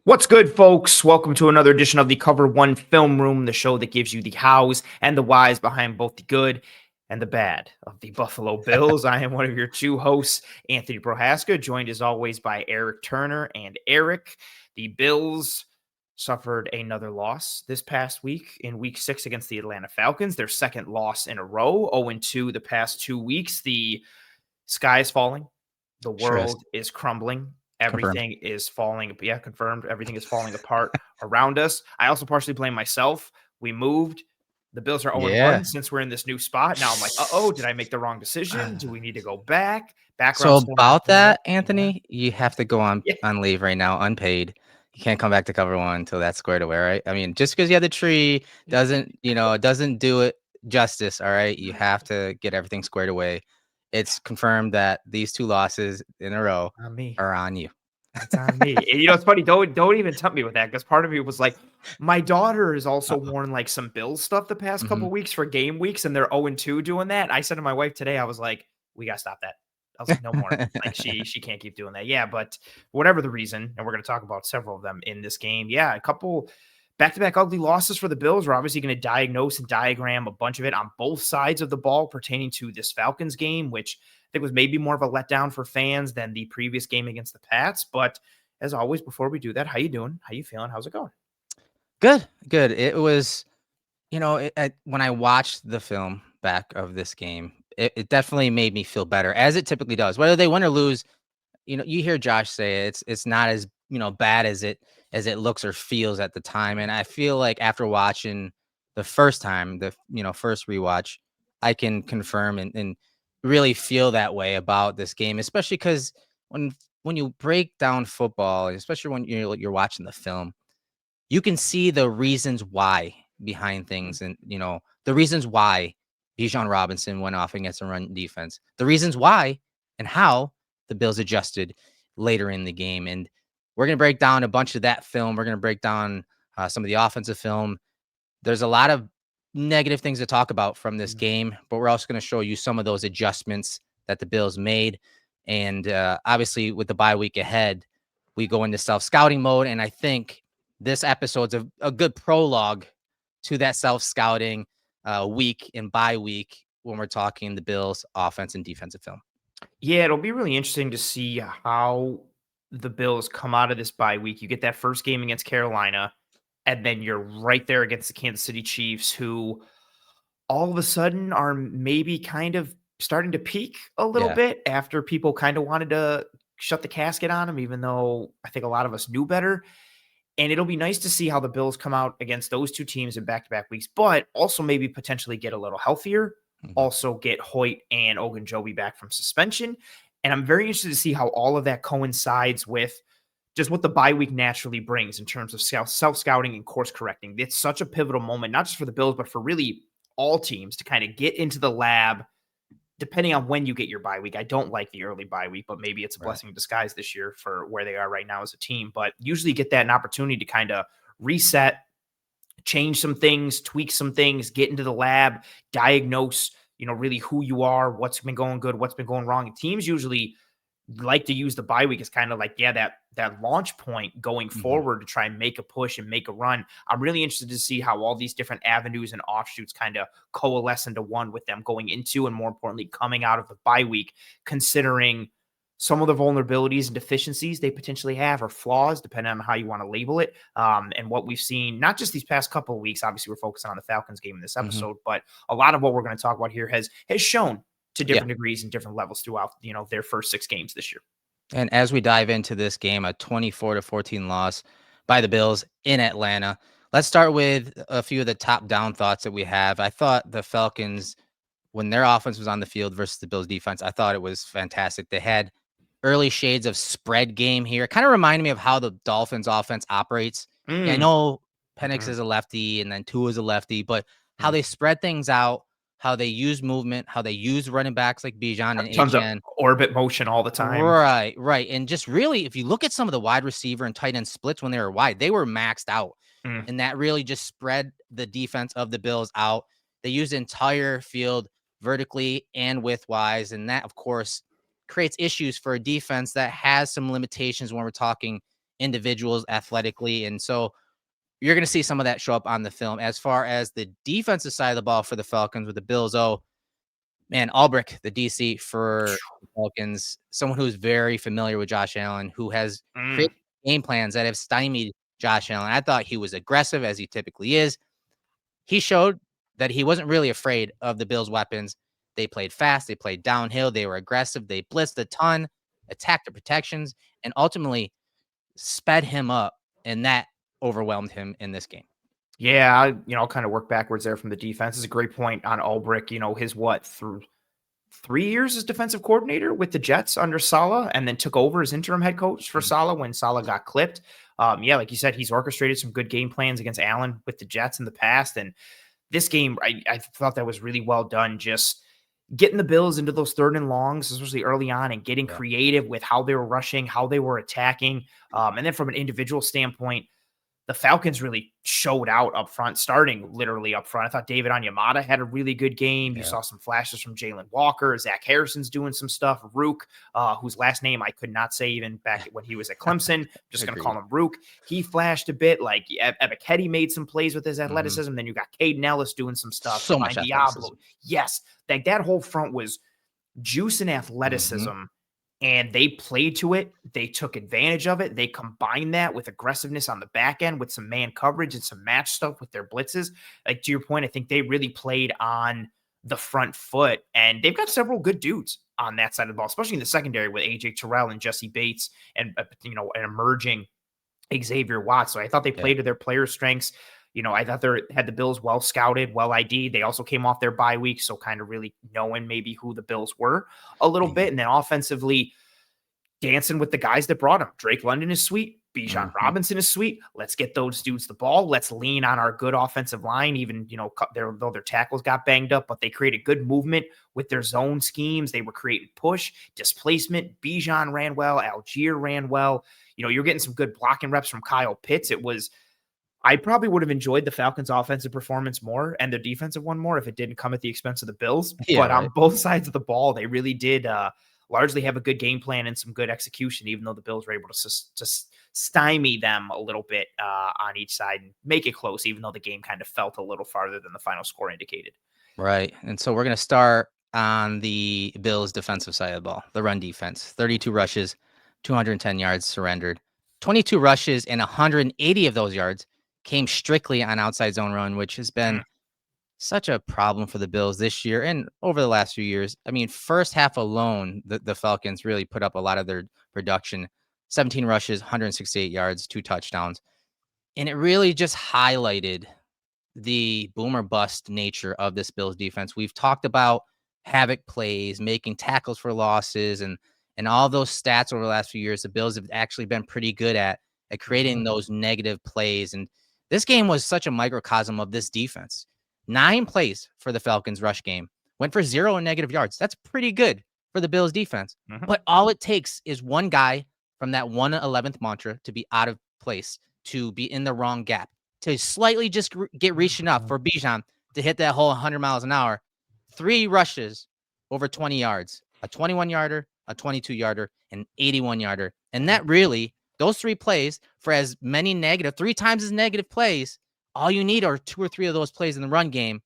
What's good, folks? Welcome to another edition of the Cover One Film Room, the show that gives you the hows and the whys behind both the good and the bad of the Buffalo Bills. I am one of your two hosts, Anthony Prohaska, joined as always by Eric Turner and Eric. The Bills suffered another loss this past week in week 6 against the Atlanta Falcons, their second loss in a row, 0-2 the past 2 weeks. The sky is falling. The Sure is. world is crumbling. Confirmed. Everything is falling. Yeah, confirmed. Everything is falling apart around us. I also partially blame myself. We moved. The Bills are 0-1 Yeah. since we're in this new spot. Now I'm like, uh-oh, did I make the wrong decision? Do we need to go back? So Background story on about tonight. that, Yeah. Anthony, you have to go on Yeah. on leave right now, unpaid. You can't come back to cover one until that's squared away, right? I mean, just because you have the tree doesn't do it justice, all right? You have to get everything squared away. It's confirmed that these two losses in a row On me. are on you. It's on me. And, it's funny. Don't even tempt me with that because part of me was like, my daughter has also Uh-oh. worn like some Bills stuff the past Mhm. couple weeks for game weeks, and they're 0-2 doing that. I said to my wife today, I was like, we gotta stop that. I was like, no more. Like she can't keep doing that. Yeah, but whatever the reason, and we're gonna talk about several of them in this game. Yeah, a couple back-to-back ugly losses for the Bills. We're obviously going to diagnose and diagram a bunch of it on both sides of the ball pertaining to this Falcons game, which I think was maybe more of a letdown for fans than the previous game against the Pats. But as always, before we do that, how you doing? How you feeling? How's it going? Good, good. It was, when I watched the film back of this game, it definitely made me feel better, as it typically does. Whether they win or lose, you hear Josh say it's not as, bad as it looks or feels at the time. And I feel like after watching the first time, first rewatch, I can confirm and really feel that way about this game, especially because when you break down football, especially when you're watching the film, you can see the reasons why behind things, and the reasons why Bijan Robinson went off against a run defense, the reasons why and how the Bills adjusted later in the game. And we're going to break down a bunch of that film. We're going to break down some of the offensive film. There's a lot of negative things to talk about from this game, but we're also going to show you some of those adjustments that the Bills made. And obviously, with the bye week ahead, we go into self-scouting mode. And I think this episode's a good prologue to that self-scouting week and bye week when we're talking the Bills offense and defensive film. Yeah, it'll be really interesting to see how the Bills come out of this bye week. You get that first game against Carolina, and then you're right there against the Kansas City Chiefs, who all of a sudden are maybe kind of starting to peak a little Yeah. bit after people kind of wanted to shut the casket on them, even though I think a lot of us knew better. And it'll be nice to see how the Bills come out against those two teams in back-to-back weeks, but also maybe potentially get a little healthier, Mhm. also get Hoyt and Ogunjobi back from suspension. And I'm very interested to see how all of that coincides with just what the bye week naturally brings in terms of self-scouting and course correcting. It's such a pivotal moment, not just for the Bills, but for really all teams to kind of get into the lab depending on when you get your bye week. I don't like the early bye week, but maybe it's a Right. blessing in disguise this year for where they are right now as a team. But usually get that an opportunity to kind of reset, change some things, tweak some things, get into the lab, diagnose, really who you are, what's been going good, what's been going wrong. And teams usually like to use the bye week as kind of like, yeah, that launch point going Mhm. forward to try and make a push and make a run. I'm really interested to see how all these different avenues and offshoots kind of coalesce into one with them going into and more importantly coming out of the bye week, considering some of the vulnerabilities and deficiencies they potentially have or flaws, depending on how you want to label it. And what we've seen, not just these past couple of weeks, obviously we're focusing on the Falcons game in this Mhm. episode, but a lot of what we're going to talk about here has shown to Yeah. different degrees and different levels throughout, their first 6 games this year. And as we dive into this game, a 24-14 loss by the Bills in Atlanta. Let's start with a few of the top down thoughts that we have. I thought the Falcons, when their offense was on the field versus the Bills defense, I thought it was fantastic. They had early shades of spread game here. It kind of reminded me of how the Dolphins offense operates. Yeah, I Mm. know Penix Mhm. is a lefty and then Tua is a lefty, but how Mm. they spread things out, how they use movement, how they use running backs like Bijan and Tons of HN. orbit motion all the time. Right, right. And just really, if you look at some of the wide receiver and tight end splits when they were wide, they were maxed out. Mm. And that really just spread the defense of the Bills out. They used the entire field vertically and widthwise. And that, of course, creates issues for a defense that has some limitations when we're talking individuals athletically. And so you're going to see some of that show up on the film. As far as the defensive side of the ball for the Falcons with the Bills, oh, man, Albrecht, the DC for the Falcons, someone who's very familiar with Josh Allen, who has Mm. created game plans that have stymied Josh Allen. I thought he was aggressive, as he typically is. He showed that he wasn't really afraid of the Bills' weapons. They played fast, they played downhill, they were aggressive, they blitzed a ton, attacked the protections, and ultimately sped him up, and that overwhelmed him in this game. Yeah, I'll kind of work backwards there from the defense. Is a great point on Ulbrich. His through 3 years as defensive coordinator with the Jets under Saleh, and then took over as interim head coach for Saleh when Saleh got clipped. Yeah, like you said, he's orchestrated some good game plans against Allen with the Jets in the past. And this game, I thought that was really well done. Just getting the Bills into those 3rd and longs, especially early on, and getting creative with how they were rushing, how they were attacking. And then from an individual standpoint, the Falcons really showed out up front, starting literally up front. I thought David Onyemata had a really good game. You saw some flashes from Jalen Walker. Zach Harrison's doing some stuff. Rook, whose last name I could not say even back when he was at Clemson. Just going to call him Rook. He flashed a bit. Like Ebiketie made some plays with his athleticism. Then you got Caden Ellis doing some stuff. So much Diablo. Yes. That whole front was juice and athleticism. And they played to it. They took advantage of it. They combined that with aggressiveness on the back end with some man coverage and some match stuff with their blitzes. Like, to your point, I think they really played on the front foot, and they've got several good dudes on that side of the ball, especially in the secondary with AJ Terrell and Jesse Bates and, an emerging Xavier Watts. So I thought they played to their players' strengths. I thought they had the Bills well scouted, well ID'd. They also came off their bye week, so kind of really knowing maybe who the Bills were a little bit. And then offensively, dancing with the guys that brought him. Drake London is sweet. Bijan Robinson is sweet. Let's get those dudes the ball. Let's lean on our good offensive line, even, though their tackles got banged up, but they created good movement with their zone schemes. They were creating push, displacement. Bijan ran well. Algier ran well. You're getting some good blocking reps from Kyle Pitts. I probably would have enjoyed the Falcons' offensive performance more and the defensive one more if it didn't come at the expense of the Bills. On both sides of the ball, they really did largely have a good game plan and some good execution, even though the Bills were able to just stymie them a little bit on each side and make it close, even though the game kind of felt a little farther than the final score indicated. Right. And so we're going to start on the Bills' defensive side of the ball, the run defense. 32 rushes, 210 yards surrendered. 22 rushes and 180 of those yards came strictly on outside zone run, which has been such a problem for the Bills this year and over the last few years. I mean, first half alone, the Falcons really put up a lot of their production. 17 rushes, 168 yards, 2 touchdowns. And it really just highlighted the boom or bust nature of this Bills defense. We've talked about havoc plays, making tackles for losses, and all those stats over the last few years. The Bills have actually been pretty good at creating those negative plays. And this game was such a microcosm of this defense. 9 plays for the Falcons rush game, went for 0 and negative yards. That's pretty good for the Bills defense. But all it takes is one guy from that 1/11th mantra to be out of place, to be in the wrong gap, to slightly just get reached enough for Bijan to hit that whole 100 miles an hour. 3 rushes over 20 yards, a 21-yarder, a 22-yarder, an 81-yarder. And that really, those 3 plays for as many negative, 3 times as negative plays, all you need are 2 or 3 of those plays in the run game,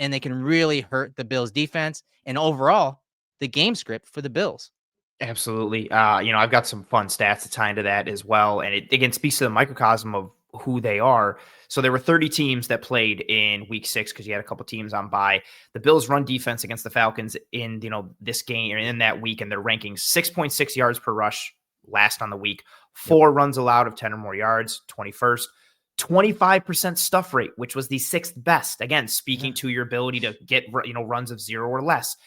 and they can really hurt the Bills defense and overall the game script for the Bills. Absolutely. I've got some fun stats to tie into that as well. And it, again, speaks to the microcosm of who they are. So there were 30 teams that played in week 6 because you had a couple teams on bye. The Bills run defense against the Falcons in, this game or in that week, and their rankings 6.6 yards per rush last on the week, 4 runs allowed of 10 or more yards, 21st. 25% stuff rate, which was the 6th best. Again, speaking to your ability to get, runs of 0 or less.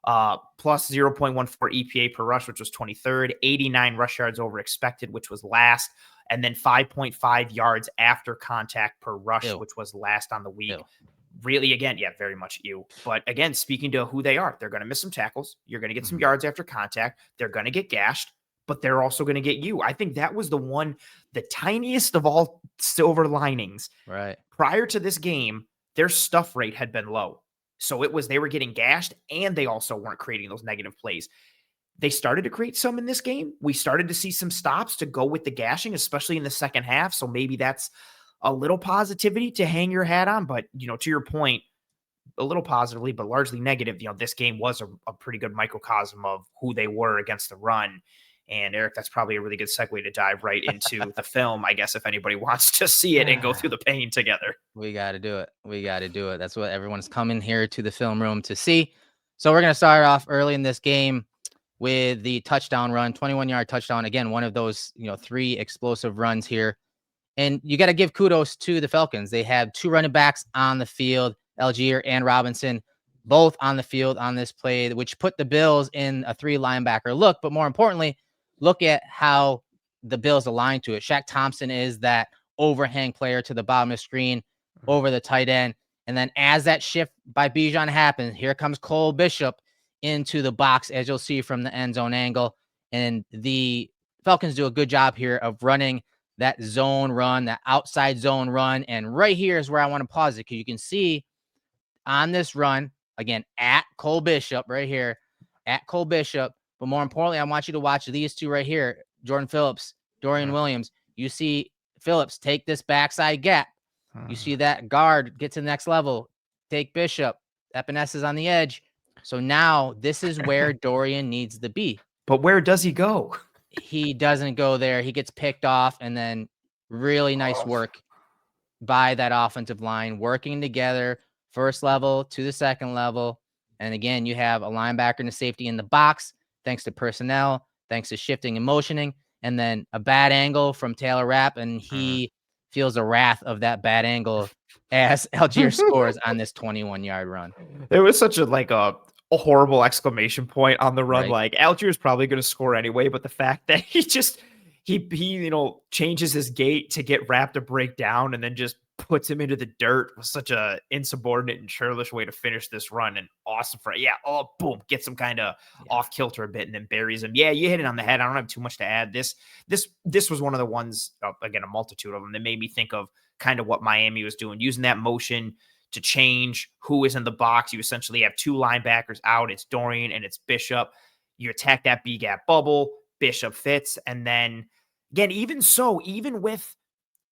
Plus 0.14 EPA per rush, which was 23rd, 89 rush yards over expected, which was last, and then 5.5 yards after contact per rush, which was last on the week. Really, again, very much you. But again, speaking to who they are, they're going to miss some tackles. You're going to get some yards after contact. They're going to get gashed, but they're also going to get you. I think that was the tiniest of all silver linings. Right. Prior to this game, their stuff rate had been low. So they were getting gashed, and they also weren't creating those negative plays. they started to create some in this game. We started to see some stops to go with the gashing, especially in the second half. So maybe that's a little positivity to hang your hat on. But, to your point, a little positively, but largely negative, this game was a pretty good microcosm of who they were against the run. And Eric, that's probably a really good segue to dive right into the film, I guess, if anybody wants to see it and go through the pain together. We got to do it. We got to do it. That's what everyone's coming here to the film room to see. So we're going to start off early in this game with the touchdown run, 21-yard touchdown. Again, one of those, 3 explosive runs here. And you got to give kudos to the Falcons. They had 2 running backs on the field, Algier and Robinson, both on the field on this play, which put the Bills in a 3 linebacker look. But more importantly, look at how the Bills aligned to it. Shaq Thompson is that overhang player to the bottom of the screen over the tight end. And then as that shift by Bijan happens, here comes Cole Bishop into the box, as you'll see from the end zone angle. And the Falcons do a good job here of running that zone run, that outside zone run. And right here is where I want to pause it, because you can see on this run, again, at Cole Bishop right here, at Cole Bishop. But more importantly, I want you to watch these 2 right here, Jordan Phillips, Dorian Williams. You see Phillips take this backside gap. You see that guard get to the next level, take Bishop. Epinesa is on the edge. So now this is where Dorian needs to be. But where does he go? He doesn't go there. He gets picked off, and then really nice work by that offensive line, working together, first level to the second level. And again, you have a linebacker and a safety in the box, thanks to personnel, thanks to shifting and motioning, and then a bad angle from Taylor Rapp, and he feels the wrath of that bad angle as Algier scores on this 21-yard run. It was such a horrible exclamation point on the run. Right. Like, Algier's probably going to score anyway, but the fact that he changes his gait to get Rapp to break down and then just puts him into the dirt was such a insubordinate and churlish way to finish this run. And awesome for boom, gets him kind of off kilter a bit and then buries him. Yeah, you hit it on the head. I don't have too much to add. This was one of the ones, again, a multitude of them, that made me think of kind of what Miami was doing, using that motion to change who is in the box. You essentially have 2 linebackers out. It's Dorian and it's Bishop. You attack that B gap bubble. Bishop fits. And then again, even with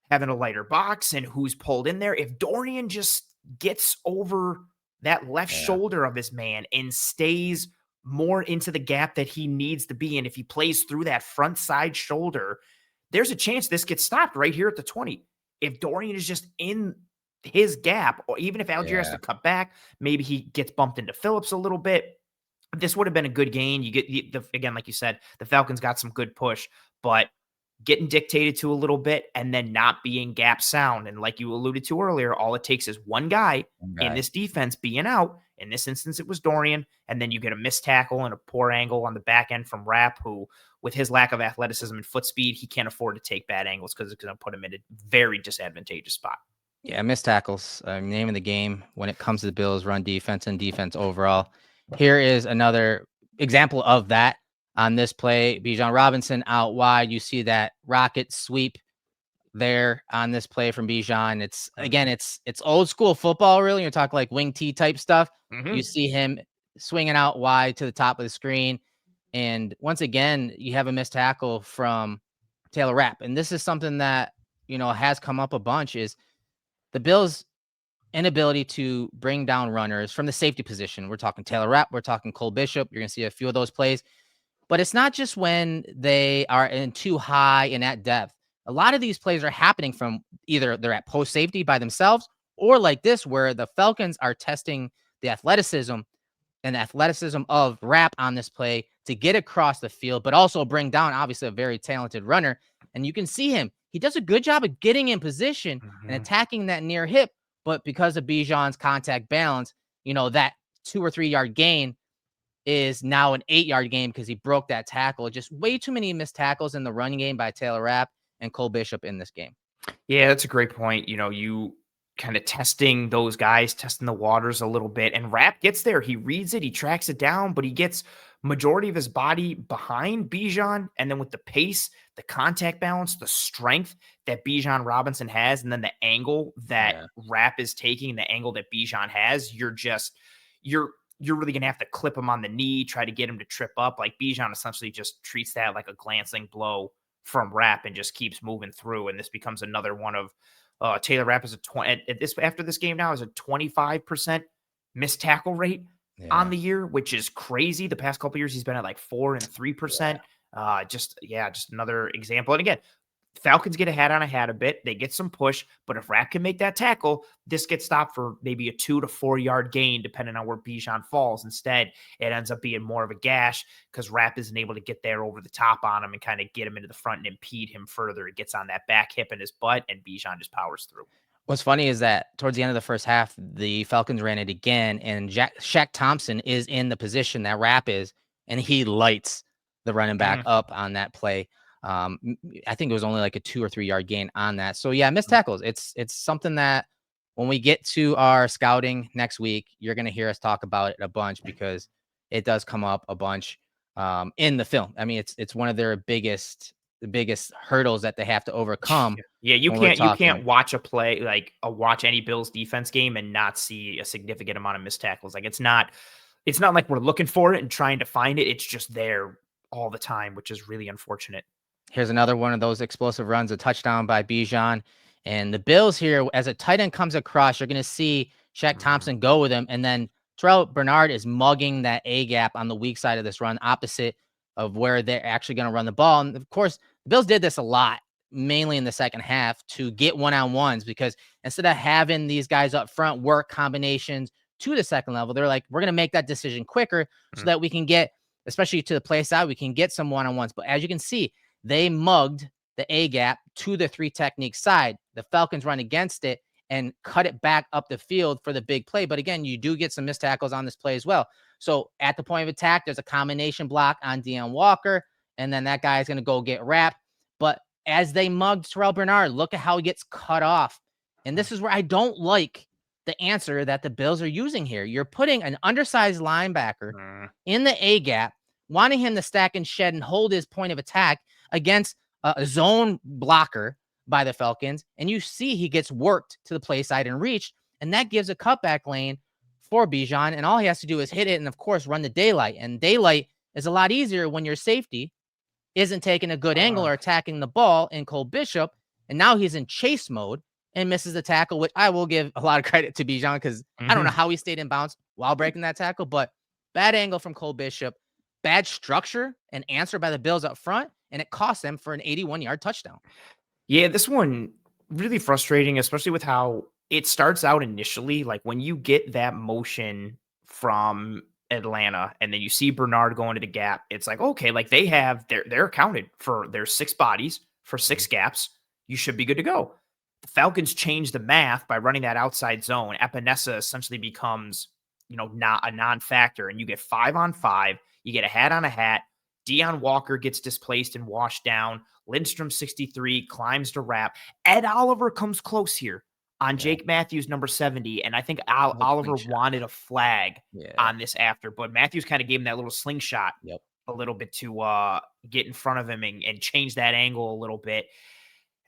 having a lighter box and who's pulled in there, if Dorian just gets over that left shoulder of his man and stays more into the gap that he needs to be, and if he plays through that front side shoulder, there's a chance this gets stopped right here at the 20. If Dorian is just in his gap, or even if Algier has to cut back, maybe he gets bumped into Phillips a little bit. This would have been a good gain. You get again, like you said, the Falcons got some good push, but getting dictated to a little bit and then not being gap sound. And like you alluded to earlier, all it takes is one guy in this defense being out. In this instance, it was Dorian. And then you get a missed tackle and a poor angle on the back end from Rapp, who, with his lack of athleticism and foot speed, he can't afford to take bad angles because it's going to put him in a very disadvantageous spot. Yeah, missed tackles, name of the game when it comes to the Bills' run defense and defense overall. Here is another example of that. On this play, Bijan Robinson out wide. You see that rocket sweep there on this play from Bijan. It's old school football, really. You're talking like wing T type stuff. You see him swinging out wide to the top of the screen. And once again, you have a missed tackle from Taylor Rapp. And this is something that, has come up a bunch, is the Bills' inability to bring down runners from the safety position. We're talking Taylor Rapp. We're talking Cole Bishop. You're going to see a few of those plays. But it's not just when they are in too high and at depth. A lot of these plays are happening from either they're at post safety by themselves, or like this, where the Falcons are testing the athleticism of Rapp on this play to get across the field, but also bring down, obviously, a very talented runner. And you can see him. He does a good job of getting in position and attacking that near hip. But because of Bijan's contact balance, that 2 or 3 yard gain is now an 8-yard game because he broke that tackle. Just way too many missed tackles in the running game by Taylor Rapp and Cole Bishop in this game. Yeah, that's a great point. You kind of testing those guys, testing the waters a little bit, and Rapp gets there. He reads it, he tracks it down, but he gets majority of his body behind Bijan. And then with the pace, the contact balance, the strength that Bijan Robinson has, and then the angle that Rapp is taking, the angle that Bijan has, you're you're really going to have to clip him on the knee, try to get him to trip up. Like Bijan essentially just treats that like a glancing blow from Rapp and just keeps moving through. And this becomes another one of Taylor Rapp is after this game now is a 25% missed tackle rate on Yeah. the year, which is crazy. The past couple years, he's been at like 4% and 3%. Just another example. And again, Falcons get a hat on a hat a bit. They get some push, but if Rapp can make that tackle, this gets stopped for maybe a 2 to 4 yard gain, depending on where Bijan falls. Instead, it ends up being more of a gash because Rapp isn't able to get there over the top on him and kind of get him into the front and impede him further. It gets on that back hip in his butt, and Bijan just powers through. What's funny is that towards the end of the first half, the Falcons ran it again, and Shaq Thompson is in the position that Rapp is, and he lights the running back up on that play. I think it was only like a 2 or 3 yard gain on that. So yeah, missed tackles. It's something that when we get to our scouting next week, you're going to hear us talk about it a bunch because it does come up a bunch in the film. I mean, it's one of their biggest hurdles that they have to overcome. Yeah, you can't watch a play watch any Bills defense game and not see a significant amount of missed tackles. Like it's not like we're looking for it and trying to find it. It's just there all the time, which is really unfortunate. Here's another one of those explosive runs, a touchdown by Bijan. And the Bills here, as a tight end comes across, you're going to see Shaq Thompson go with him. And then Terrel Bernard is mugging that A gap on the weak side of this run, opposite of where they're actually going to run the ball. And of course, the Bills did this a lot, mainly in the second half, to get one-on-ones, because instead of having these guys up front work combinations to the second level, they're like, we're going to make that decision quicker so that we can get, especially to the play side, we can get some one-on-ones. But as you can see, they mugged the A gap to the 3 technique side. The Falcons run against it and cut it back up the field for the big play. But again, you do get some missed tackles on this play as well. So at the point of attack, there's a combination block on Deone Walker, and then that guy is going to go get Rapp. But as they mugged Terrel Bernard, look at how he gets cut off. And this is where I don't like the answer that the Bills are using here. You're putting an undersized linebacker in the A gap, wanting him to stack and shed and hold his point of attack against a zone blocker by the Falcons. And you see he gets worked to the play side and reached, and that gives a cutback lane for Bijan. And all he has to do is hit it and, of course, run the daylight. And daylight is a lot easier when your safety isn't taking a good angle or attacking the ball in Cole Bishop. And now he's in chase mode and misses the tackle, which I will give a lot of credit to Bijan because I don't know how he stayed in bounds while breaking that tackle, but bad angle from Cole Bishop, bad structure and answer by the Bills up front, and it cost them for an 81-yard touchdown. Yeah, this one really frustrating, especially with how it starts out initially. Like when you get that motion from Atlanta and then you see Bernard going to the gap, it's like, okay, like they're accounted for their 6 bodies for 6 gaps. You should be good to go. The Falcons change the math by running that outside zone. Epinesa essentially becomes, not a non-factor, and you get 5-on-5. You get a hat on a hat. Deone Walker gets displaced and washed down. Lindstrom 63 climbs to Rapp. Ed Oliver comes close here on Jake Matthews, number 70. And I think Oliver wanted a flag on this after, but Matthews kind of gave him that little slingshot a little bit to get in front of him and change that angle a little bit.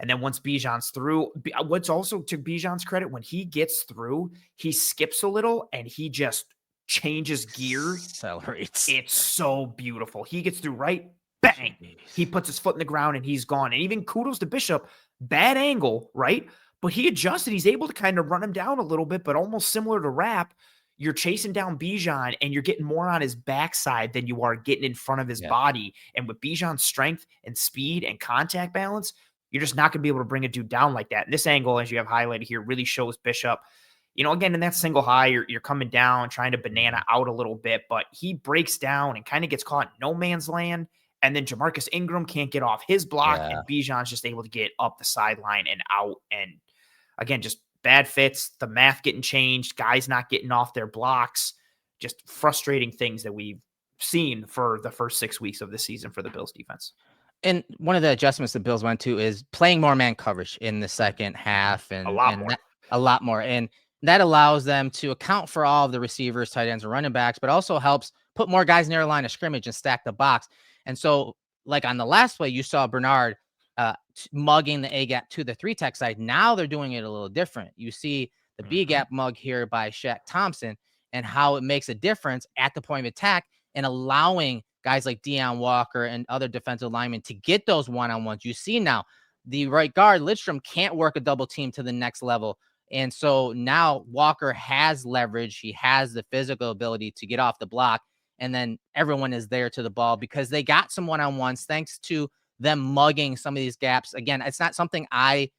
And then once Bijan's through, what's also to Bijan's credit, when he gets through, he skips a little and he just changes gear. Accelerates. It's so beautiful. He gets through, right? Bang. He puts his foot in the ground and he's gone. And even kudos to Bishop. Bad angle, right? But he adjusted. He's able to kind of run him down a little bit, but almost similar to Rapp. You're chasing down Bijan and you're getting more on his backside than you are getting in front of his body. And with Bijan's strength and speed and contact balance, you're just not going to be able to bring a dude down like that. And this angle, as you have highlighted here, really shows Bishop. Again, in that single high, you're coming down, trying to banana out a little bit, but he breaks down and kind of gets caught in no man's land. And then Jamarcus Ingram can't get off his block, and Bijan's just able to get up the sideline and out. And again, just bad fits, the math getting changed, guys not getting off their blocks, just frustrating things that we've seen for the first 6 weeks of the season for the Bills defense. And one of the adjustments the Bills went to is playing more man coverage in the second half, and a lot more. And that allows them to account for all of the receivers, tight ends, and running backs, but also helps put more guys near the line of scrimmage and stack the box. And so, like on the last play, you saw Bernard mugging the A gap to the 3 tech side. Now they're doing it a little different. You see the B gap mug here by Shaq Thompson, and how it makes a difference at the point of attack and allowing guys like Deone Walker and other defensive linemen to get those one-on-ones. You see now the right guard, Lidstrom, can't work a double team to the next level. And so now Walker has leverage. He has the physical ability to get off the block. And then everyone is there to the ball because they got some one-on-ones thanks to them mugging some of these gaps. Again, it's not something I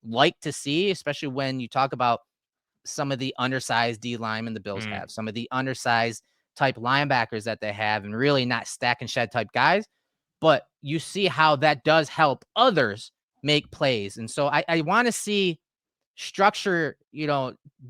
like to see, especially when you talk about some of the undersized D linemen the Bills Mm. have, some of the undersized type linebackers that they have, and really not stack and shed type guys. But you see how that does help others make plays. And so I want to see structure,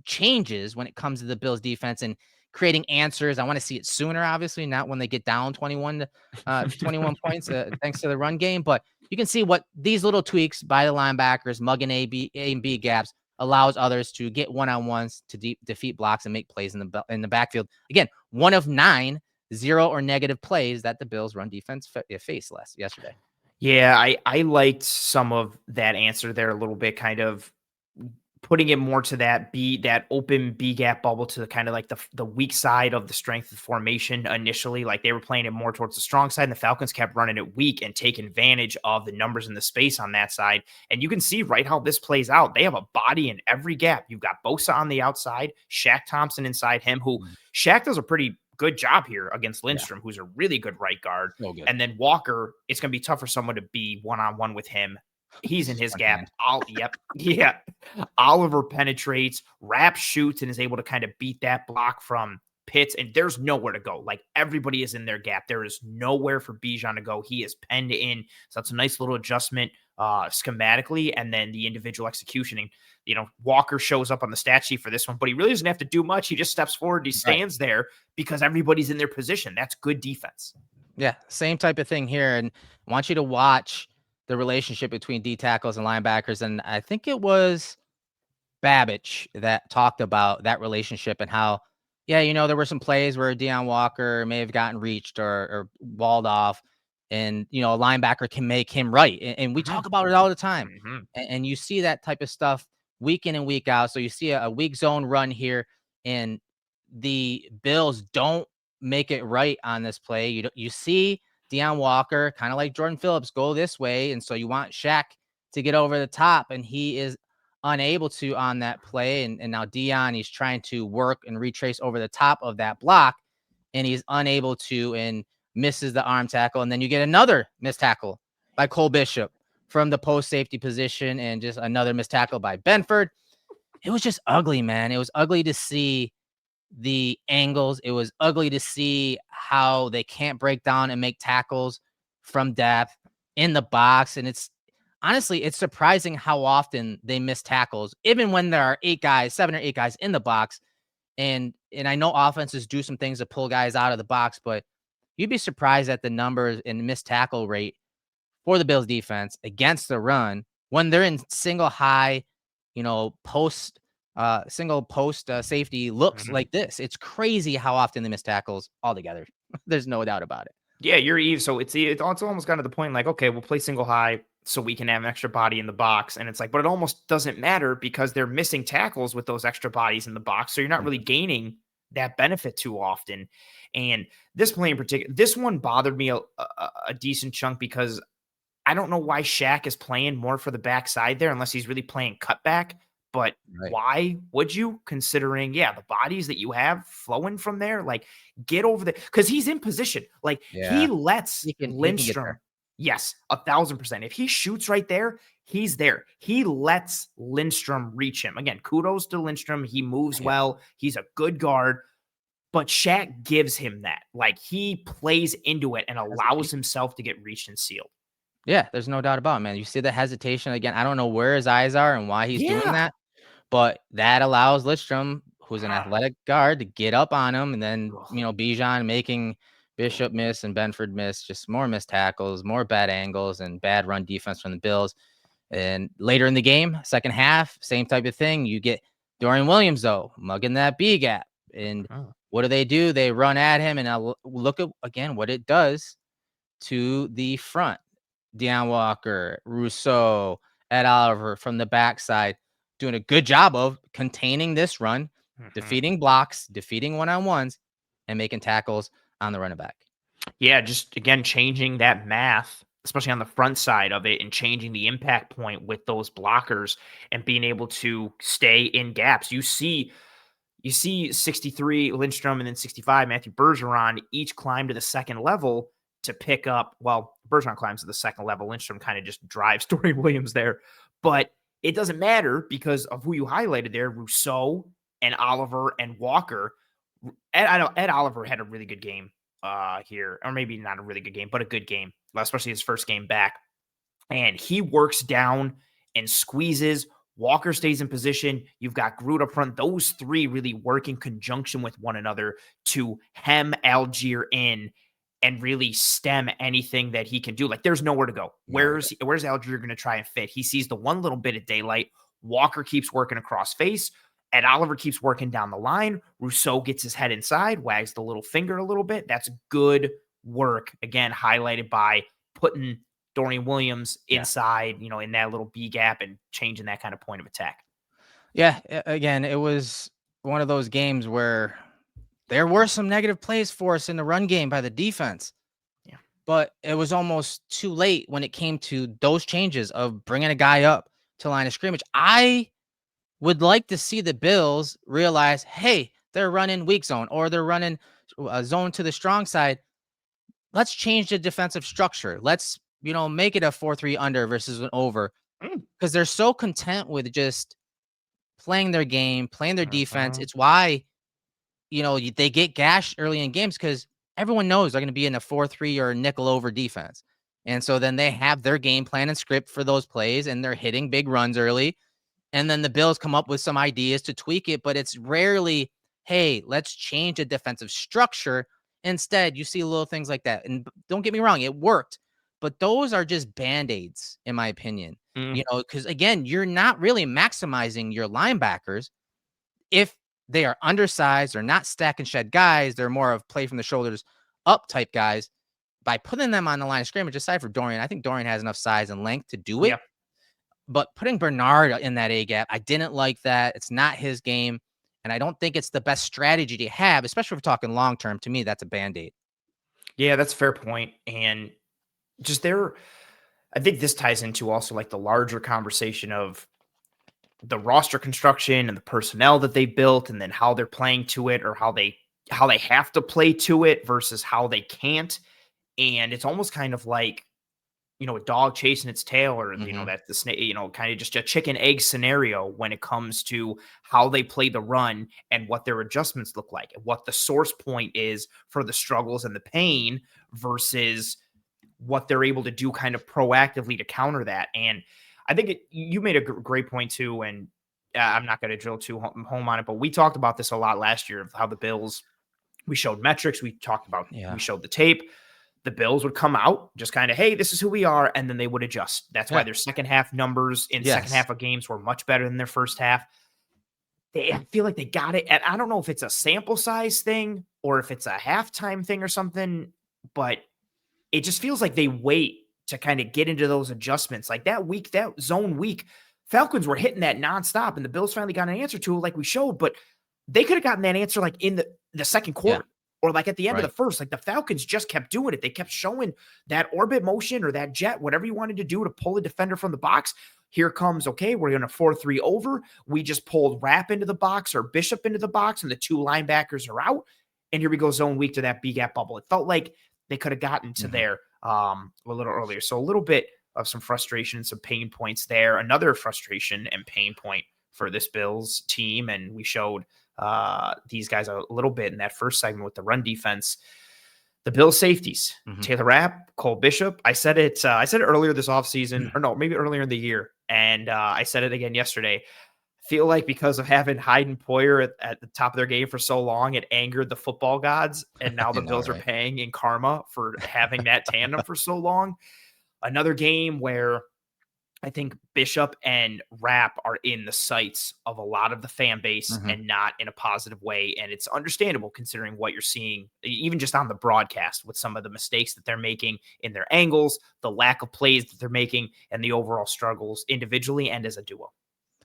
changes when it comes to the Bills defense and creating answers. I want to see it sooner, obviously, not when they get down 21 points, thanks to the run game. But you can see what these little tweaks by the linebackers, mugging A and B gaps, allows others to get one-on-ones to defeat blocks and make plays in the backfield. Again, one of 9 0 or negative plays that the Bills run defense faced yesterday. Yeah, I liked some of that answer there a little bit, kind of putting it more to that open B gap bubble to kind of like the weak side of the strength of formation initially. Like they were playing it more towards the strong side, and the Falcons kept running it weak and taking advantage of the numbers in the space on that side. And you can see right how this plays out. They have a body in every gap. You've got Bosa on the outside, Shaq Thompson inside him, who Shaq does a pretty good job here against Lindstrom, who's a really good right guard. So good. And then Walker, it's going to be tough for someone to be one-on-one with him. He's in his gap. Yeah. Oliver penetrates, Rapp shoots, and is able to kind of beat that block from Pitts. And there's nowhere to go. Like everybody is in their gap. There is nowhere for Bijan to go. He is penned in. So that's a nice little adjustment schematically, and then the individual execution. And, Walker shows up on the stat sheet for this one, but he really doesn't have to do much. He just steps forward. He stands there because everybody's in their position. That's good defense. Yeah, same type of thing here. And I want you to watch the relationship between D tackles and linebackers. And I think it was Babbage that talked about that relationship and how, there were some plays where Deone Walker may have gotten reached or walled off, and, a linebacker can make him right. And we talk about it all the time. And you see that type of stuff week in and week out. So you see a weak zone run here, and the Bills don't make it right on this play. You see Deone Walker, kind of like Jordan Phillips, go this way. And so you want Shaq to get over the top, and he is unable to on that play. And now Deone, he's trying to work and retrace over the top of that block, and he's unable to and misses the arm tackle. And then you get another missed tackle by Cole Bishop from the post safety position, and just another missed tackle by Benford. It was just ugly, man. It was ugly to see the angles. It was ugly to see how they can't break down and make tackles from depth in the box. And it's surprising how often they miss tackles, even when there are 7 or 8 guys in the box. And I know offenses do some things to pull guys out of the box, but you'd be surprised at the numbers and missed tackle rate for the Bills defense against the run when they're in single high, post safety looks like this. It's crazy how often they miss tackles altogether. There's no doubt about it. Yeah, you're Eve. So it's almost gotten to the point like, okay, we'll play single high so we can have an extra body in the box. And it's like, but it almost doesn't matter because they're missing tackles with those extra bodies in the box. So you're not really gaining that benefit too often. And this play in particular, this one bothered me a decent chunk because I don't know why Shaq is playing more for the backside there unless he's really playing cutback. But why would you, considering, the bodies that you have flowing from there, like get over there? Because he's in position. Like he lets Lindstrom. Yes, 1,000%. If he shoots right there, he's there. He lets Lindstrom reach him. Again, kudos to Lindstrom. He moves well. He's a good guard. But Shaq gives him that. Like he plays into it and allows himself to get reached and sealed. Yeah, there's no doubt about it, man. You see the hesitation again. I don't know where his eyes are and why he's doing that, but that allows Lidstrom, who's an athletic guard, to get up on him. And then, Bijan making Bishop miss and Benford miss, just more missed tackles, more bad angles, and bad run defense from the Bills. And later in the game, second half, same type of thing. You get Dorian Williams, though, mugging that B gap. And what do? They run at him, and I'll look at, again, what it does to the front. Deone Walker, Rousseau, Ed Oliver from the backside doing a good job of containing this run, Mhm. defeating blocks, defeating one-on-ones, and making tackles on the running back. Yeah, just again changing that math, especially on the front side of it, and changing the impact point with those blockers and being able to stay in gaps. You see 63 Lindstrom and then 65 Matthew Bergeron each climb to the second level to pick up. Well, Bergeron climbs to the second level. Lindstrom kind of just drives Dorian Williams there. But it doesn't matter because of who you highlighted there, Rousseau and Oliver and Walker. I know Ed Oliver had a really good game here, or maybe not a really good game, but a good game, especially his first game back. And he works down and squeezes. Walker stays in position. You've got Groot up front. Those three really work in conjunction with one another to hem Algier in and really stem anything that he can do. Like there's nowhere to go. Right. Where's Algier going to try and fit? He sees the one little bit of daylight. Walker keeps working across face. Ed Oliver keeps working down the line. Rousseau gets his head inside, wags the little finger a little bit. That's good work. Again, highlighted by putting Dorian Williams Yeah. inside, in that little B gap and changing that kind of point of attack. Yeah. Again, it was one of those games where there were some negative plays for us in the run game by the defense, Yeah. but it was almost too late when it came to those changes of bringing a guy up to line of scrimmage. I would like to see the Bills realize, hey, they're running weak zone or they're running a zone to the strong side. Let's change the defensive structure. Let's, make it a 4-3 under versus an over, Mm. because they're so content with just playing their game, playing their defense. Mhm. It's why, they get gashed early in games because everyone knows they're going to be in a 4-3 or a nickel over defense. And so then they have their game plan and script for those plays and they're hitting big runs early. And then the Bills come up with some ideas to tweak it, but it's rarely, hey, let's change a defensive structure. Instead, you see little things like that. And don't get me wrong, it worked, but those are just band-aids, in my opinion. Mm. Because again, you're not really maximizing your linebackers if they are undersized or not stack and shed guys. They're more of play from the shoulders up type guys. By putting them on the line of scrimmage, aside for Dorian, I think Dorian has enough size and length to do it. Yeah. But putting Bernard in that A gap, I didn't like that. It's not his game. And I don't think it's the best strategy to have, especially if we're talking long term. To me, that's a band-aid. Yeah, that's a fair point. And just there, I think this ties into also like the larger conversation of the roster construction and the personnel that they built and then how they're playing to it or how they have to play to it versus how they can't. And it's almost kind of like a dog chasing its tail or, Mm-hmm. that the snake, kind of just a chicken egg scenario when it comes to how they play the run and what their adjustments look like and what the source point is for the struggles and the pain versus what they're able to do kind of proactively to counter that. And I think you made a great point too. And I'm not going to drill too home on it, but we talked about this a lot last year of how the Bills, we showed metrics. We Yeah. showed the tape. The Bills would come out just kind of, hey, this is who we are. And then they would adjust. That's why Yeah. their second half numbers in second Yes. half of games were much better than their first half. I feel like they got it. And I don't know if it's a sample size thing or if it's a halftime thing or something, but it just feels like they wait to kind of get into those adjustments. Like that week, that zone week, Falcons were hitting that nonstop, and the Bills finally got an answer to it, like we showed. But they could have gotten that answer like in the second Yeah. quarter or like at the end of Right. the first. Like the Falcons just kept doing it. They kept showing that orbit motion or that jet, whatever you wanted to do to pull a defender from the box. Here comes, okay, we're going to 4-3 over. We just pulled Rapp into the box or Bishop into the box, and the two linebackers are out. And here we go, zone week to that B gap bubble. It felt like they could have gotten to Mm-hmm. there a little earlier. So a little bit of some frustration and some pain points there. Another frustration and pain point for this Bills team. And we showed these guys a little bit in that first segment with the run defense. The Bills safeties, Mm-hmm. Taylor Rapp, Cole Bishop. I said it earlier this offseason, or no, maybe earlier in the year. And I said it again yesterday. Feel like because of having Hyde and Poyer at the top of their game for so long, it angered the football gods. And now I the know, Bills are right? paying in karma for having that tandem for so long. Another game where I think Bishop and Rapp are in the sights of a lot of the fan base Mm-hmm. and not in a positive way. And it's understandable considering what you're seeing, even just on the broadcast with some of the mistakes that they're making in their angles, the lack of plays that they're making, and the overall struggles individually and as a duo.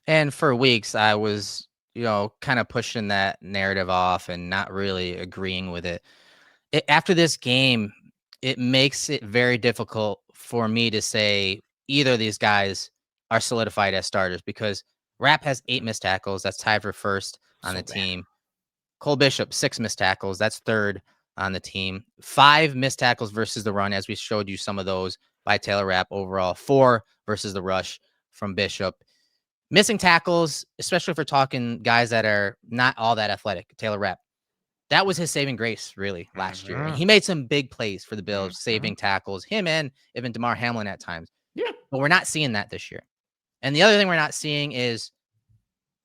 And for weeks, I was kind of pushing that narrative off and not really agreeing with it. After this game, it makes it very difficult for me to say either of these guys are solidified as starters because Rapp has 8 missed tackles. That's tied for first on the So bad. team. Cole Bishop, 6 missed tackles. That's third on the team. 5 missed tackles versus the run, as we showed you some of those by Taylor Rapp overall. 4 versus the rush from Bishop. Missing tackles, especially if we're talking guys that are not all that athletic. Taylor Rapp, that was his saving grace, really, last year. And Mhm. he made some big plays for the Bills, Mhm. saving tackles, him and even DeMar Hamlin at times. Yeah. But we're not seeing that this year. And the other thing we're not seeing is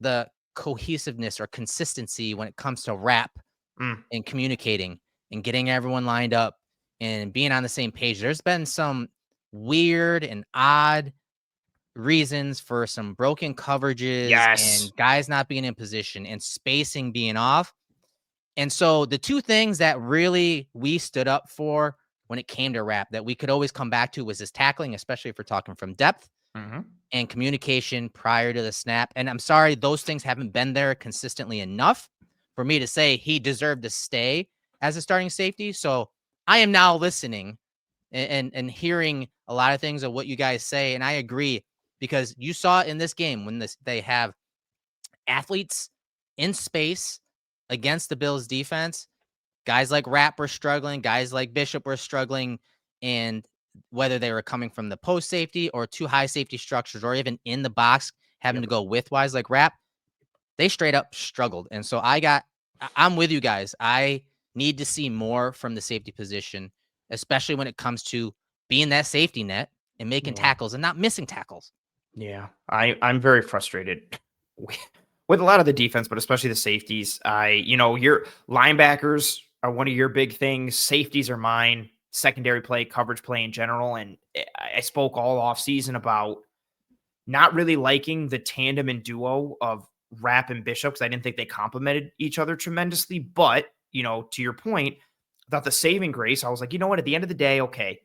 the cohesiveness or consistency when it comes to Rapp Mm. and communicating and getting everyone lined up and being on the same page. There's been some weird and odd reasons for some broken coverages Yes. and guys not being in position and spacing being off. And so the two things that really we stood up for when it came to Rapp that we could always come back to was his tackling, especially if we're talking from depth, Mhm. and communication prior to the snap. And I'm sorry, those things haven't been there consistently enough for me to say he deserved to stay as a starting safety. So I am now listening and hearing a lot of things of what you guys say. And I agree because you saw in this game when they have athletes in space against the Bills defense, guys like Rapp were struggling, guys like Bishop were struggling, and whether they were coming from the post safety or two high safety structures or even in the box having Yep. to go widthwise like Rapp, they straight up struggled. And so I'm with you guys. I need to see more from the safety position, especially when it comes to being that safety net and making Yeah. tackles and not missing tackles. Yeah. I'm very frustrated with with a lot of the defense, but especially the safeties. Your linebackers are one of your big things. Safeties are mine. Secondary play, coverage play in general. And I spoke all off season about not really liking the tandem and duo of Rapp and Bishop because I didn't think they complemented each other tremendously. But, to your point about the saving grace, I was like, you know what? At the end of the day, okay,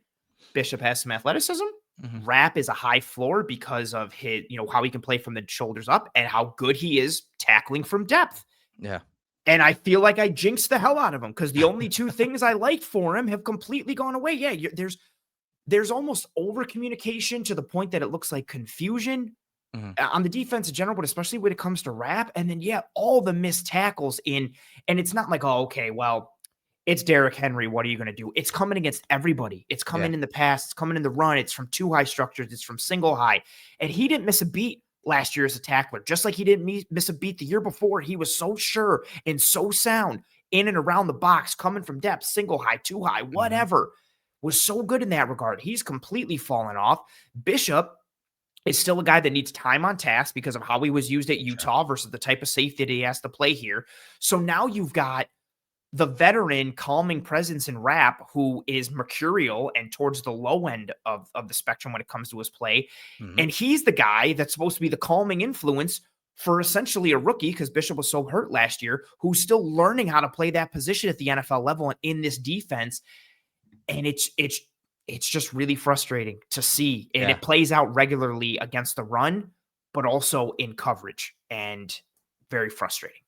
Bishop has some athleticism. Mhm. Rapp is a high floor because of his, how he can play from the shoulders up and how good he is tackling from depth. Yeah. And I feel like I jinxed the hell out of him because the only two things I liked for him have completely gone away. Yeah, there's almost over communication to the point that it looks like confusion Mhm. on the defense in general, but especially when it comes to Rapp. And then, yeah, all the missed tackles and it's not like, oh, okay, well, it's Derrick Henry. What are you going to do? It's coming against everybody. It's Yeah. coming in the pass. It's coming in the run. It's from two high structures. It's from single high. And he didn't miss a beat last year as a tackler, just like he didn't miss a beat the year before. He was so sure and so sound in and around the box, coming from depth, single high, two high, Mhm. whatever. Was so good in that regard. He's completely fallen off. Bishop is still a guy that needs time on task because of how he was used at Sure. Utah versus the type of safety that he has to play here. So now you've got the veteran calming presence in Rapp, who is mercurial and towards the low end of the spectrum when it comes to his play. Mhm. And he's the guy that's supposed to be the calming influence for essentially a rookie because Bishop was so hurt last year, who's still learning how to play that position at the NFL level and in this defense. And it's just really frustrating to see. And Yeah. it plays out regularly against the run, but also in coverage and very frustrating.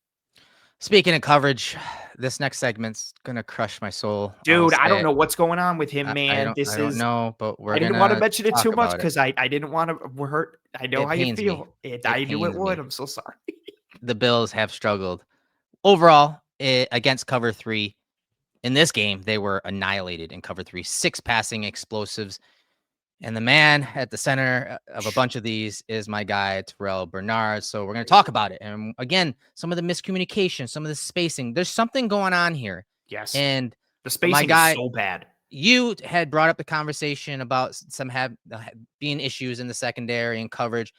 Speaking of coverage, this next segment's gonna crush my soul. I'll Dude, I say don't it. know what's going on with him, I man. don't I don't know, but I we're didn't wanna gonna mention it talk too much about it. because I didn't wanna we're hurt. I know It how you pains me. feel. It I knew it pains would. me. I'm so sorry. The Bills have struggled. Overall, against cover 3, in this game, they were annihilated in cover 3. 6 passing explosives, and the man at the center of a bunch of these is my guy, Terrel Bernard. So we're gonna talk about it. And again, some of the miscommunication, some of the spacing. There's something going on here. Yes. And The my spacing is guy, so bad. you had brought up the conversation about some being issues in the secondary and coverage.